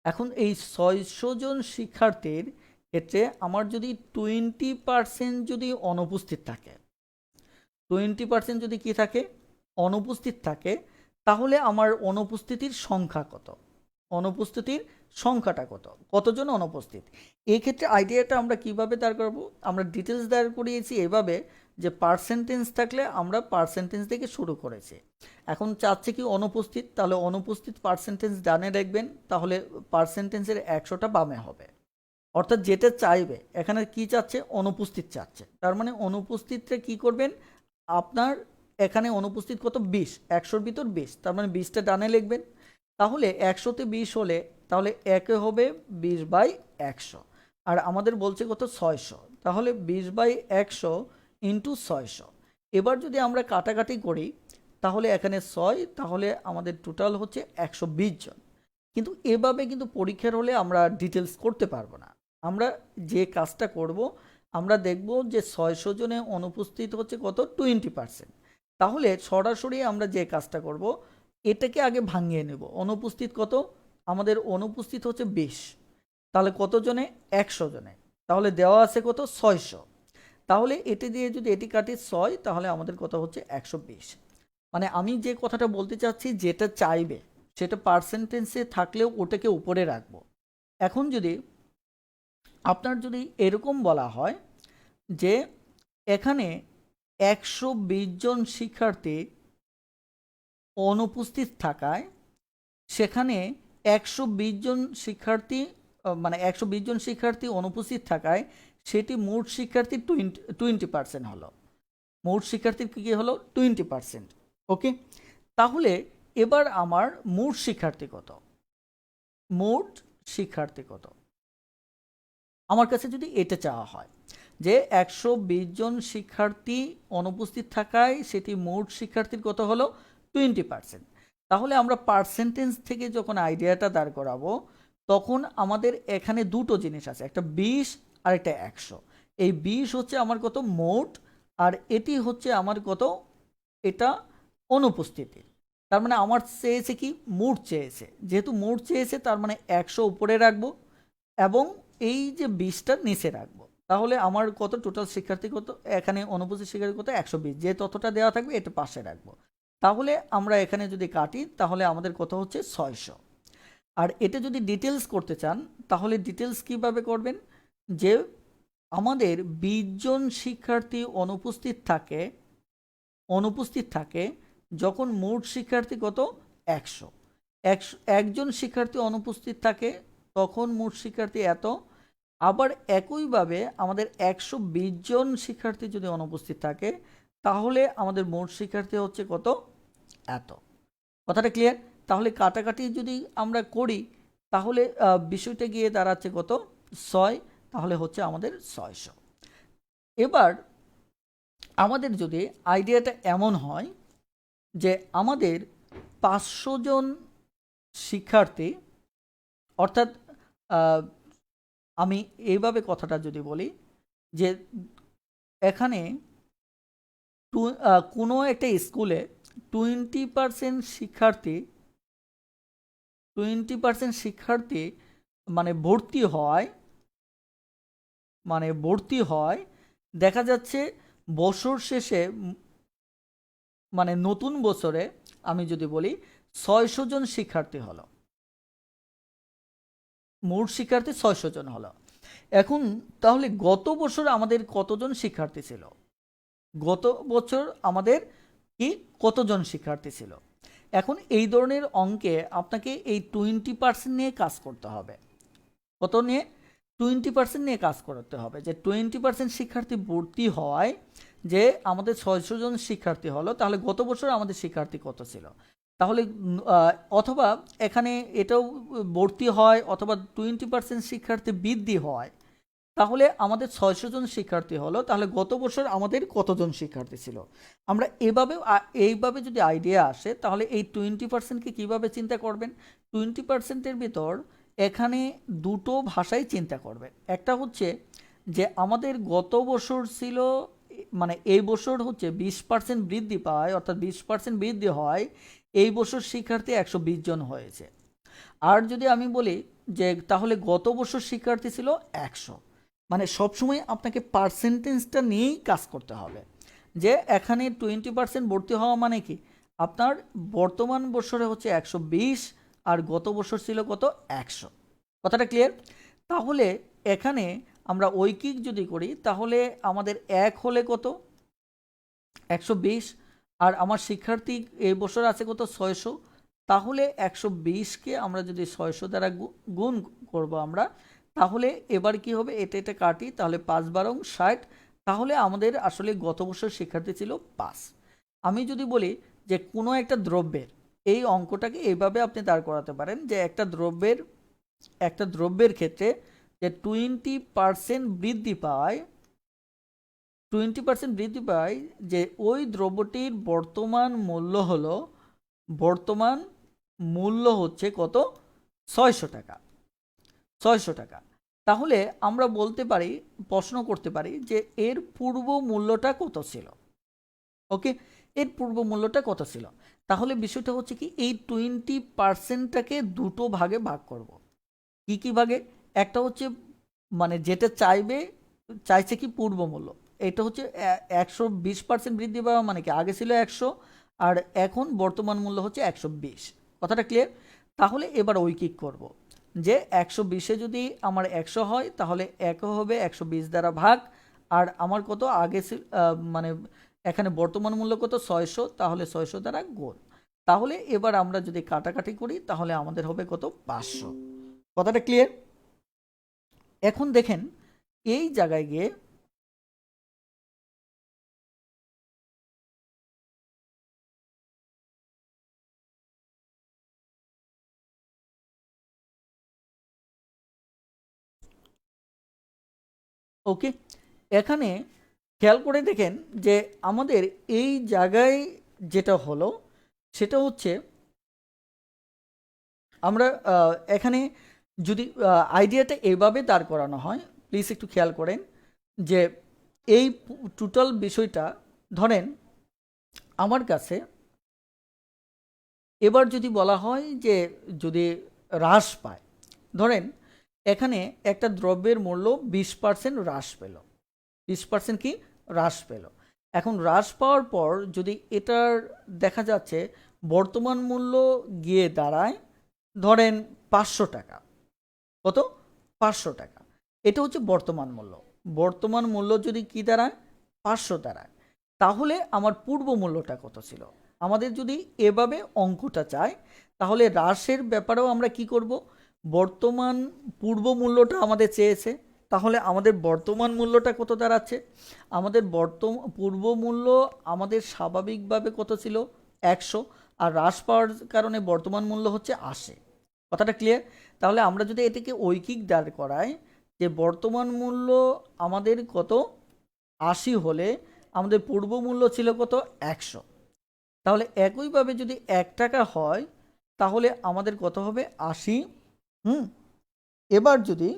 এখন এই 600 জন শিক্ষার্থীর ক্ষেত্রে আমার যদি 20% যদি অনুপস্থিত থাকে, 20% যদি কি থাকে? অনুপস্থিত থাকে, তাহলে আমার অনুপস্থিতির সংখ্যা কত? অনুপস্থিতির সংখ্যাটা কত? কতজন অনুপস্থিত? এই ক্ষেত্রে আইডিয়াটা আমরা কিভাবে দাঁড় করবো? আমরা ডিটেলস দাঁড় করিয়েছি এভাবে যে পার্সেন্টেজ থাকলে আমরা পার্সেন্টেজ থেকে শুরু করেছি। এখন চাচ্ছে কি অনুপস্থিত, তাহলে অনুপস্থিত পার্সেন্টেজ ডানে রাখবেন, তাহলে পার্সেন্টেজের 100টা বামে হবে। অর্থাৎ যেটা চাইবে, এখানে কি চাচ্ছে? অনুপস্থিত চাচ্ছে। তার মানে অনুপস্থিতটা কি করবেন? আপনার এখানে অনুপস্থিত কত? 20, 100-র ভিতর 20, তার মানে 20টা ডানে লিখবেন। তাহলে 100-তে 20 হলে তাহলে একে হবে 20/100, আর আমাদের বলছে কত? 600। তাহলে 20/100 ইন্টু 600। এবার যদি আমরা কাটাকাটি করি, তাহলে এখানে 6, তাহলে আমাদের টোটাল হচ্ছে 120 জন। কিন্তু এভাবে কিন্তু পরীক্ষার হলে আমরা ডিটেলস করতে পারবো না। আমরা যে কাজটা করব, আমরা দেখব যে 600 জনে অনুপস্থিত হচ্ছে কত? 20%। তাহলে সরাসরি আমরা যে কাজটা করব, এটাকে আগে ভাঙিয়ে নেব। অনুপস্থিত কত? আমাদের অনুপস্থিত হচ্ছে 20, তাহলে কত জনে? 100 জনে। তাহলে দেওয়া আছে কত? 600। তাহলে এটি দিয়ে যদি এটি কাটি 6, তাহলে আমাদের কথা হচ্ছে 120। মানে আমি যে কথাটা বলতে চাচ্ছি, যেটা চাইবে সেটা পার্সেন্টেজে থাকলেও ওটাকে উপরে রাখবো। এখন যদি আপনার যদি এরকম বলা হয় যে এখানে 120 জন শিক্ষার্থী অনুপস্থিত থাকায়, সেখানে 120 জন শিক্ষার্থী, মানে 120 জন শিক্ষার্থী অনুপস্থিত থাকায় সেটি মোট শিক্ষার্থীর 20% হলো। মোট শিক্ষার্থীর কী হলো? 20%। ওকে, তাহলে এবার আমার মোট শিক্ষার্থী কত? মোট শিক্ষার্থী কত আমার কাছে যদি এটা চাওয়া হয় যে 120 জন শিক্ষার্থী অনুপস্থিত থাকায় সেটি মোট শিক্ষার্থীর কত হলো? 20%। তাহলে আমরা পার্সেন্টেজ থেকে যখন আইডিয়াটা দাঁড় করাবো, তখন আমাদের এখানে দুটো জিনিস আছে, একটা 20 আর একটা 100। এই 20 হচ্ছে আমার কত? মোট। আর এটি হচ্ছে আমার কত? এটা অনুপস্থিতি। তার মানে আমার চেয়েছে কি? মোট চেয়েছে। যেহেতু মোট চেয়েছে, তার মানে 100 উপরে রাখবো, এবং এই যে 20টা নিচে রাখবো। তাহলে আমার কত? টোটাল শিক্ষার্থী কত? এখানে অনুপস্থিত শিক্ষার্থী কত? 120। যে ততটা দেওয়া থাকবে এটা পাশে রাখবো। তাহলে আমরা এখানে যদি কাটি, তাহলে আমাদের কত হচ্ছে? 600। আর এটা যদি ডিটেলস করতে চান, তাহলে ডিটেলস কিভাবে করবেন? যে আমাদের 20 জন শিক্ষার্থী অনুপস্থিত থাকে, অনুপস্থিত থাকে যখন মোট শিক্ষার্থী কত 100, একজন শিক্ষার্থী অনুপস্থিত থাকে তখন মোট শিক্ষার্থী এত। আবার একইভাবে আমাদের 120 জন শিক্ষার্থী যদি অনুপস্থিত থাকে তাহলে আমাদের মোট শিক্ষার্থী হচ্ছে কত এত। কথাটা ক্লিয়ার? তাহলে কাটাকাটি যদি আমরা করি তাহলে বিষয়টা গিয়ে দাঁড়াচ্ছে কত 6, তাহলে হচ্ছে আমাদের 600। এবার আমাদের যদি আইডিয়াটা এমন হয় যে আমাদের 500 জন শিক্ষার্থী, অর্থাৎ আমি এইভাবে কথাটা যদি বলি যে এখানে কোনো একটা স্কুলে 20% শিক্ষার্থী মানে ভর্তি হয় দেখা যাচ্ছে বছর শেষে, মানে নতুন বছরে আমি যদি বলি 600 জন শিক্ষার্থী হলো, মোট শিক্ষার্থী 600 জন হলো। এখন তাহলে গত বছর আমাদের কতজন শিক্ষার্থী ছিল, গত বছর আমাদের কি কতজন শিক্ষার্থী ছিল। এখন এই ধরনের অঙ্কে আপনাকে এই 20% নিয়ে কাজ করতে হবে। কত নিয়ে? 20% নিয়ে কাজ করতে হবে, যে 20% শিক্ষার্থী ভর্তি হয়, যে আমাদের 600 জন শিক্ষার্থী হলো, তাহলে গত বছর আমাদের শিক্ষার্থী কত ছিল। তাহলে অথবা এখানে এটাও ভর্তি হয় অথবা 20% শিক্ষার্থী বৃদ্ধি হয়, তাহলে আমাদের 600 জন শিক্ষার্থী হলো, তাহলে গত বছর আমাদের কতজন শিক্ষার্থী ছিল। আমরা এইভাবে যদি আইডিয়া আসে তাহলে এই 20%কে কীভাবে চিন্তা করবেন। 20%-এর ভিতর এখানে দুটো ভাষায় চিন্তা করবেন। একটা হচ্ছে যে আমাদের গত বছর ছিল, মানে এই বছর হচ্ছে 20% বৃদ্ধি পায়, অর্থাৎ 20% বৃদ্ধি হয়, এই বছর শিক্ষার্থী 120 জন হয়েছে। আর যদি আমি বলি যে তাহলে গত বছর শিক্ষার্থী ছিল 100, মানে সবসময় আপনাকে পার্সেন্টেজটা নিয়েই কাজ করতে হবে, যে এখানে 20% ভর্তি হওয়া মানে কি আপনার বর্তমান বছরে হচ্ছে 120 আর গত বছর ছিল কত 100। কথাটা ক্লিয়ার? তাহলে এখানে আমরা ঐকিক যদি করি তাহলে আমাদের 1 হলে কত 120, আর আমার শিক্ষার্থী এই বছর আছে কত 600, তাহলে 120কে আমরা যদি 600 দ্বারা গুণ করব আমরা, তাহলে এবার কি হবে, এটা কাটি, তাহলে 5 × 12 = 60, তাহলে আমাদের আসলে গত বছর শিক্ষার্থী ছিল 5। আমি যদি বলি যে কোনো একটা দ্রব্যের এই অঙ্কটাকে এইভাবে আপনি দাঁড় করাতে পারেন যে একটা দ্রব্যের ক্ষেত্রে যে 20% বৃদ্ধি পায়, যে ওই দ্রব্যটির বর্তমান মূল্য হচ্ছে কত 600 টাকা। তাহলে আমরা বলতে পারি, প্রশ্ন করতে পারি যে এর পূর্ব মূল্যটা কত ছিল। ওকে, এর পূর্ব মূল্যটা কত ছিল। তাহলে বিষয়টা হচ্ছে কি এই 20%টাকে দুটো ভাগে ভাগ করব। কি ভাগে? একটা হচ্ছে মানে যেটা চাইছে কি পূর্ব মূল্য, এটা হচ্ছে 120% বৃদ্ধি পাওয়া, মানে কি আগে ছিল 100 আর এখন বর্তমান মূল্য হচ্ছে 120। কথাটা ক্লিয়ার? তাহলে এবার ঐকিক করব, যে 120-এ যদি আমার 100 হয় তাহলে 1 হবে 120 দ্বারা ভাগ, আর আমার কত আগে মানে এখানে বর্তমান মূল্য কত 600, তাহলে 600 দ্বারা গুণ। তাহলে এবার আমরা যদি কাটাকাটি করি তাহলে আমাদের হবে কত 500। কথাটা ক্লিয়ার? এখন দেখেন এই জায়গায় গিয়ে ওকে, এখানে খেয়াল করে দেখেন যে আমাদের এই জায়গায় যেটা হলো সেটা হচ্ছে আমরা এখানে যদি আইডিয়াটা এইভাবে দাঁড় করানো হয়, প্লিজ একটু খেয়াল করেন যে এই টোটাল বিষয়টা ধরেন আমার কাছে এবার যদি বলা হয় যে যদি হ্রাস পায়, ধরেন এখানে একটা দ্রব্যের মূল্য 20% হ্রাস পেল, 20% কি হ্রাস পেল। এখন হ্রাস পাওয়ার পর যদি এটার দেখা যাচ্ছে বর্তমান মূল্য গিয়ে দাঁড়ায় ধরেন 500 টাকা, কত 500 টাকা, এটা হচ্ছে বর্তমান মূল্য। বর্তমান মূল্য যদি কি দাঁড়ায় 500 দাঁড়ায়, তাহলে আমার পূর্ব মূল্যটা কত ছিল। আমাদের যদি এভাবে অঙ্কটা চাই তাহলে হ্রাসের ব্যাপারেও আমরা কি করব, বর্তমান পূর্ব মূল্যটা আমাদের চেয়েছে, তাহলে আমাদের বর্তমান মূল্যটা কত দাঁড়াচ্ছে, আমাদের পূর্ব মূল্য আমাদের স্বাভাবিকভাবে কত ছিল 100, আর হ্রাস পাওয়ার কারণে বর্তমান মূল্য হচ্ছে 80। কথাটা ক্লিয়ার? তাহলে আমরা যদি এটাকে ঐকিক দাঁড় করাই যে বর্তমান মূল্য আমাদের কত 80 হলে আমাদের পূর্ব মূল্য ছিল কত 100, তাহলে একইভাবে যদি 1 টাকা হয় তাহলে আমাদের কত হবে 80। এবার যদি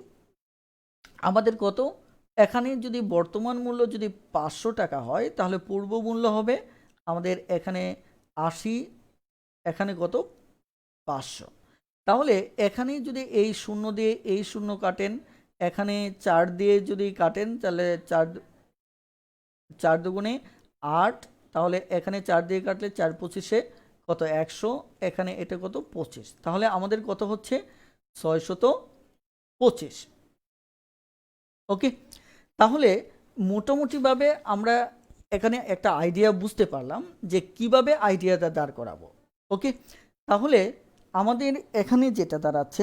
আমাদের কত, এখানে যদি বর্তমান মূল্য যদি 500 টাকা হয় তাহলে পূর্ব মূল্য হবে আমাদের এখানে 80, এখানে কত 500। তাহলে এখানে যদি এই শূন্য দিয়ে এই শূন্য কাটেন, এখানে 4 দিয়ে যদি কাটেন তাহলে 4 দুগুণে 8, তাহলে এখানে 4 দিয়ে কাটলে 4 পঁচিশে কত 100, এখানে এটা কত 25, তাহলে আমাদের কত হচ্ছে 625। ওকে, তাহলে মোটামুটিভাবে আমরা এখানে একটা আইডিয়া বুঝতে পারলাম যে কিভাবে আইডিয়াটা দাঁড় করাবো। ওকে, তাহলে আমাদের এখানে যেটা দাঁড়াচ্ছে,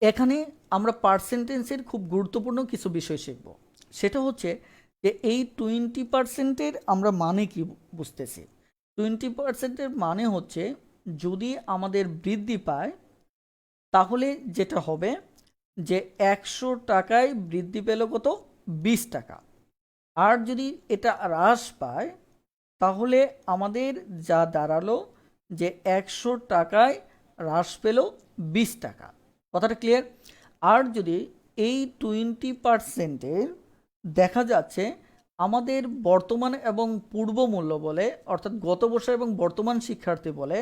এখানে আমরা পার্সেন্টেজের খুব গুরুত্বপূর্ণ কিছু বিষয় শিখব। সেটা হচ্ছে যে এই 20%-এর আমরা মানে কি বুঝতেছি। 20%-এর মানে হচ্ছে যদি আমাদের বৃদ্ধি পায় তাহলে যেটা হবে যে 100 টাকায় বৃদ্ধি পেল কত 20 টাকা, আর যদি এটা হ্রাস পায় তাহলে আমাদের যা দাঁড়ালো যে 100 টাকায় হ্রাস পেল 20 টাকা। কথাটা ক্লিয়ার? আর যদি এই 20%-এর দেখা যাচ্ছে আমাদের বর্তমান এবং পূর্ব মূল্য বলে, অর্থাৎ গত বছর এবং বর্তমান শিক্ষার্থী বলে,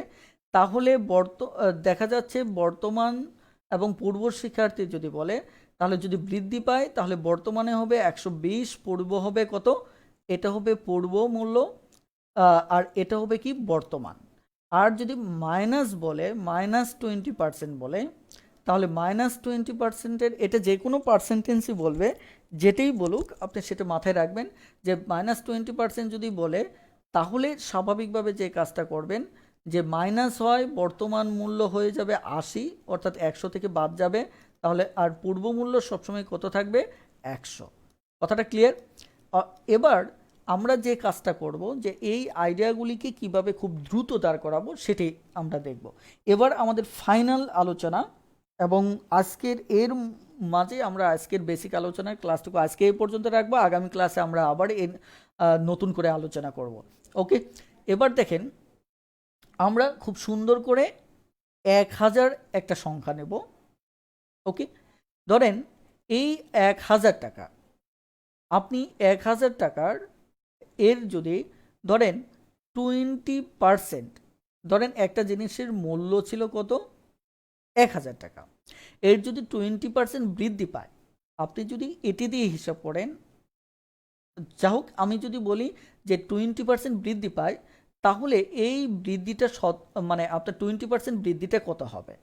তাহলে দেখা যাচ্ছে বর্তমান এবং পূর্ব শিক্ষার্থী যদি বলে, তাহলে যদি বৃদ্ধি পায় তাহলে বর্তমানে হবে 120, পূর্ব হবে কত, এটা হবে পূর্ব মূল্য, আর এটা হবে কি বর্তমান। আর যদি মাইনাস বলে, -20% বলে, তাহলে -20%-এর এটা যে কোনো পার্সেন্টেন্সই বলবে, যেটাই বলুক আপনি সেটা মাথায় রাখবেন যে -20% যদি বলে তাহলে স্বাভাবিকভাবে যে কাজটা করবেন যে মাইনাস হয় বর্তমান মূল্য হয়ে যাবে 80, অর্থাৎ 100 থেকে বাদ যাবে, তাহলে আর পূর্ব মূল্য সবসময় কত থাকবে 100। কথাটা ক্লিয়ার? এবার আমরা যে কাজটা করব যে এই আইডিয়াগুলিকে কিভাবে খুব দ্রুত দাঁড় করাবো সেটাই আমরা দেখব। এবার আমাদের ফাইনাল আলোচনা, এবং আজকের এর মাঝে আমরা আজকের বেসিক আলোচনার ক্লাসটুকু আজকে এই পর্যন্ত রাখবো। আগামী ক্লাসে আমরা আবার নতুন করে আলোচনা করব। ওকে, এবার দেখেন আমরা খুব সুন্দর করে 1000 একটা সংখ্যা নেব। ওকে, ধরেন এই 1000 টাকা, আপনি 1000 টাকার এর যদি ধরেন 20%, ধরেন একটা জিনিসের মূল্য ছিল কত 1000 টাকা, এর যদি 20% বৃদ্ধি পায়, আপনি যদি এটি দিয়ে হিসাব করেন, যা হোক আমি যদি বলি যে 20% বৃদ্ধি পায়, তাহলে এই বৃদ্ধিটা মানে আপনার 20% বৃদ্ধিটা কত হবে।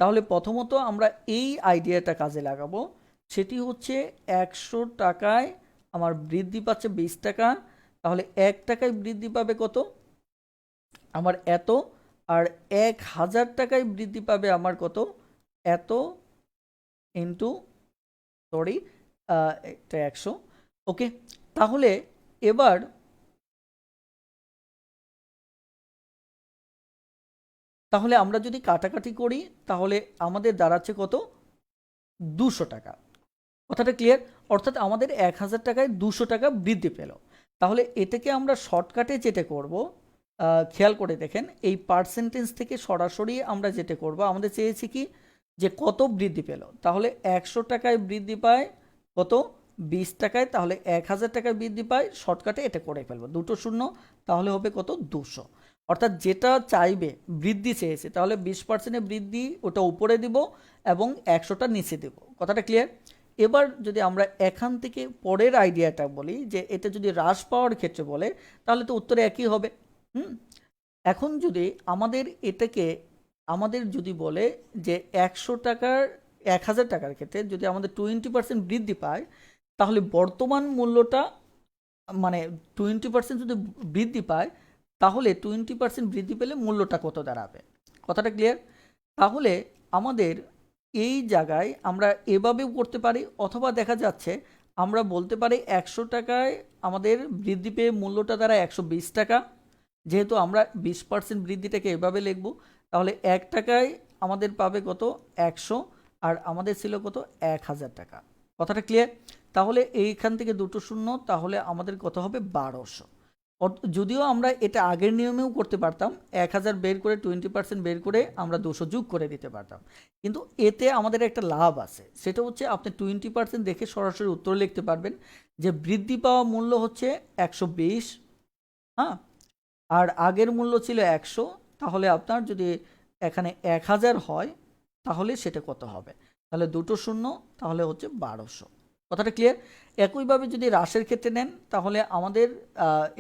তাহলে প্রথমত আমরা এই আইডিয়াটা কাজে লাগাবো, সেটি হচ্ছে 100 টাকায় আমার বৃদ্ধি পাচ্ছে 20 টাকা, তাহলে 1 টাকায় বৃদ্ধি পাবে কত আমার এত, আর 1000 টাকায় বৃদ্ধি পাবে আমার কত এত, ইন্টু সরি এটা 100। ওকে, তাহলে এবার আমরা যদি কাটাকাটি করি তাহলে আমাদের দাঁড়াচ্ছে কত 200 টাকা। কথাটা ক্লিয়ার? অর্থাৎ আমাদের 1000 টাকায় 200 টাকা বৃদ্ধি পেল। তাহলে এটাকে আমরা শর্টকাটে যেটা করব, খেয়াল করে দেখেন এই পার্সেন্টেজ থেকে সরাসরি আমরা যেটা করব, আমাদের চেয়েছি কি যে কত বৃদ্ধি পেল, তাহলে 100 টাকায় বৃদ্ধি পায় কত 20 টাকায়, তাহলে 1000 টাকায় বৃদ্ধি পায়, শর্টকাটে এটা করে ফেলবো, দুটো শূন্য, তাহলে হবে কত 200। অর্থাৎ যেটা চাইবে বৃদ্ধি চেয়েছে, তাহলে 20%-এর বৃদ্ধি ওটা উপরে দিব এবং 100টা নিচে দেব। কথাটা ক্লিয়ার? এবার যদি আমরা এখান থেকে পরের আইডিয়াটা বলি যে এটা যদি হ্রাস পাওয়ার ক্ষেত্রে বলে, তাহলে তো উত্তরে একই হবে। এখন যদি আমাদের এটাকে আমাদের যদি বলে যে 100 টাকার 1000 টাকার ক্ষেত্রে যদি আমাদের 20% বৃদ্ধি পায়, তাহলে বর্তমান মূল্যটা মানে 20% যদি বৃদ্ধি পায়, তাহলে 20% বৃদ্ধি পেলে মূল্যটা কত দাঁড়াবে? কথাটা ক্লিয়ার? তাহলে আমাদের এই জায়গায় আমরা এভাবেও করতে পারি, অথবা দেখা যাচ্ছে আমরা বলতে পারি 100 টাকায় আমাদের বৃদ্ধি পেয়ে মূল্যটা দাঁড়ায় 120 টাকা। যেহেতু আমরা 20% বৃদ্ধিটাকে এভাবে লিখব, তাহলে 1 টাকায় আমাদের পাবে কত? 100, আর আমাদের ছিল কত? 1000 টাকা। কথাটা ক্লিয়ার? তাহলে এইখান থেকে দুটো শূন্য, তাহলে আমাদের কত হবে? 1200। যদিও আমরা এটা আগের নিয়মেও করতে পারতাম, 1000 বের করে 20% বের করে আমরা 200 যোগ করে দিতে পারতাম, কিন্তু এতে আমাদের একটা লাভ আছে, সেটা হচ্ছে আপনি 20% দেখে সরাসরি উত্তর লিখতে পারবেন যে বৃদ্ধি পাওয়া মূল্য হচ্ছে 120, হ্যাঁ, আর আগের মূল্য ছিল 100, তাহলে আপনার যদি এখানে 1000 হয় তাহলে সেটা কত হবে? তাহলে দুটো শূন্য, তাহলে হচ্ছে 1200। কথাটা ক্লিয়ার? একইভাবে যদি হ্রাসের ক্ষেত্রে নেন, তাহলে আমাদের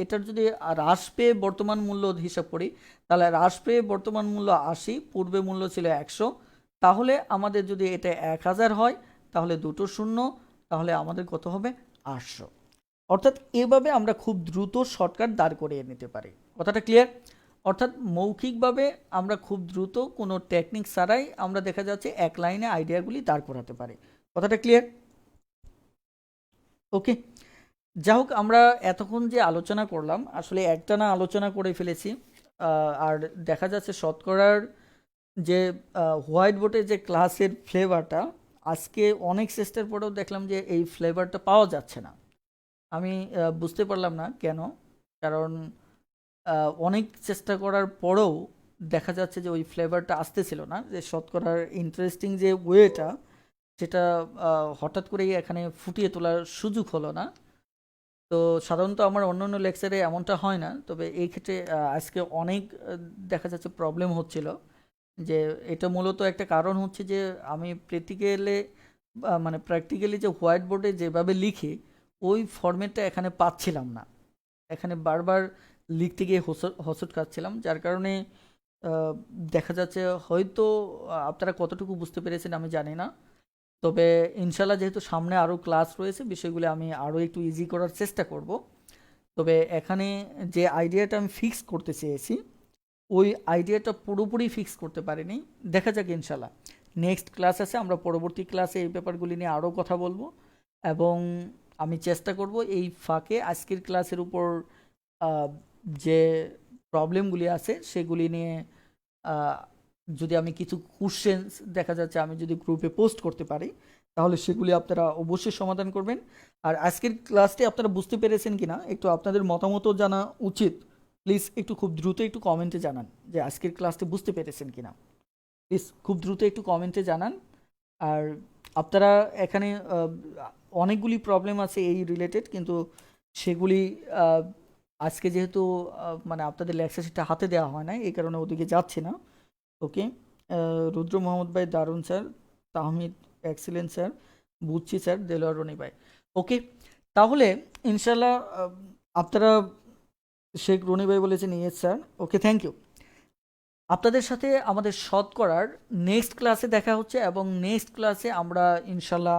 এটার যদি হ্রাস পেয়ে বর্তমান মূল্য হিসাব করি, তাহলে হ্রাস পেয়ে বর্তমান মূল্য 80, পূর্বে মূল্য ছিল 100, তাহলে আমাদের যদি এটা 1000 হয়, তাহলে দুটো শূন্য, তাহলে আমাদের কত হবে? 800। অর্থাৎ এভাবে আমরা খুব দ্রুত শর্টকাট দাঁড় করিয়ে নিতে পারি। কথাটা ক্লিয়ার? অর্থাৎ মৌখিকভাবে আমরা খুব দ্রুত কোনো টেকনিক ছাড়াই আমরা দেখা যাচ্ছে এক লাইনে আইডিয়াগুলি দাঁড় করাতে পারি। কথাটা ক্লিয়ার? ওকে, যা হোক, আমরা এতক্ষণ যে আলোচনা করলাম আসলে একটানা আলোচনা করে ফেলেছি। আর দেখা যাচ্ছে শতকরার যে হোয়াইট বোর্ডের যে ক্লাসের ফ্লেভারটা, আজকে অনেক চেষ্টার পরেও দেখলাম যে এই ফ্লেভারটা পাওয়া যাচ্ছে না। আমি বুঝতে পারলাম না কেন, কারণ অনেক চেষ্টা করার পরেও দেখা যাচ্ছে যে ওই ফ্লেভারটা আসতেছিল না, যে শতকরার ইন্টারেস্টিং যে ওয়েটা, সেটা হঠাৎ করেই এখানে ফুটিয়ে তোলার সুযোগ হলো না। তো সাধারণত আমার অন্য অন্য লেকচারে এমনটা হয় না, তবে এই ক্ষেত্রে আজকে অনেক দেখা যাচ্ছে প্রবলেম হচ্ছিল। যে এটা মূলত একটা কারণ হচ্ছে যে আমি প্র্যাকটিক্যালি যে হোয়াইট বোর্ডে যেভাবে লিখি, ওই ফরম্যাটটা এখানে পাচ্ছিলাম না। এখানে বারবার লিখতে গিয়ে হোঁচট খাচ্ছিলাম, যার কারণে দেখা যাচ্ছে হয়তো আপনারা কতটুকু বুঝতে পেরেছেন আমি জানি না। তবে ইনশাল্লাহ যেহেতু সামনে আরও ক্লাস রয়েছে, বিষয়গুলো আমি আরও একটু ইজি করার চেষ্টা করব। তবে এখানে যে আইডিয়াটা আমি ফিক্স করতে চেয়েছি, ওই আইডিয়াটা পুরোপুরি ফিক্স করতে পারিনি। দেখা যাক ইনশাল্লাহ নেক্সট ক্লাস আছে, আমরা পরবর্তী ক্লাসে এই ব্যাপারগুলি নিয়ে আরও কথা বলবো, এবং আমি চেষ্টা করব এই ফাঁকে আজকের ক্লাসের উপর যে প্রবলেমগুলি আছে সেগুলি নিয়ে যদি আমি কিছু কোশ্চেন্স দেখা যাচ্ছে আমি যদি গ্রুপে পোস্ট করতে পারি, তাহলে সেগুলি আপনারা অবশ্যই সমাধান করবেন। আর আজকের ক্লাসটি আপনারা বুঝতে পেরেছেন কিনা একটু আপনাদের মতামতও জানা উচিত। প্লিজ একটু খুব দ্রুত একটু কমেন্টে জানান যে আজকের ক্লাসটি বুঝতে পেরেছেন কিনা। প্লিজ খুব দ্রুত একটু কমেন্টে জানান। আর আপনারা এখানে অনেকগুলি প্রবলেম আছে এই রিলেটেড, কিন্তু সেগুলি আজকে যেহেতু আপনাদের লেকচার শিটটা হাতে দেওয়া হয় না, এই কারণে ওদিকে যাচ্ছে না। ওকে, রুদ্র মোহাম্মদ ভাই দারুণ স্যার, তাহমিদ এক্সিলেন্ট স্যার, বুঝছি স্যার, দেলোয়ার রনি ভাই। ওকে, তাহলে ইনশাল্লাহ আপনারা, শেখ রনি ভাই বলেছেন yes sir. Okay, thank you. আপনাদের সাথে আমাদের শতকরার নেক্সট ক্লাসে দেখা হচ্ছে, এবং নেক্সট ক্লাসে আমরা ইনশাল্লাহ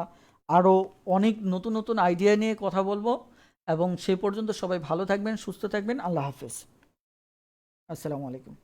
আরও অনেক নতুন নতুন আইডিয়া নিয়ে কথা বলবো। এবং সে পর্যন্ত সবাই ভালো থাকবেন, সুস্থ থাকবেন। আল্লাহ হাফেজ, আসসালামু আলাইকুম।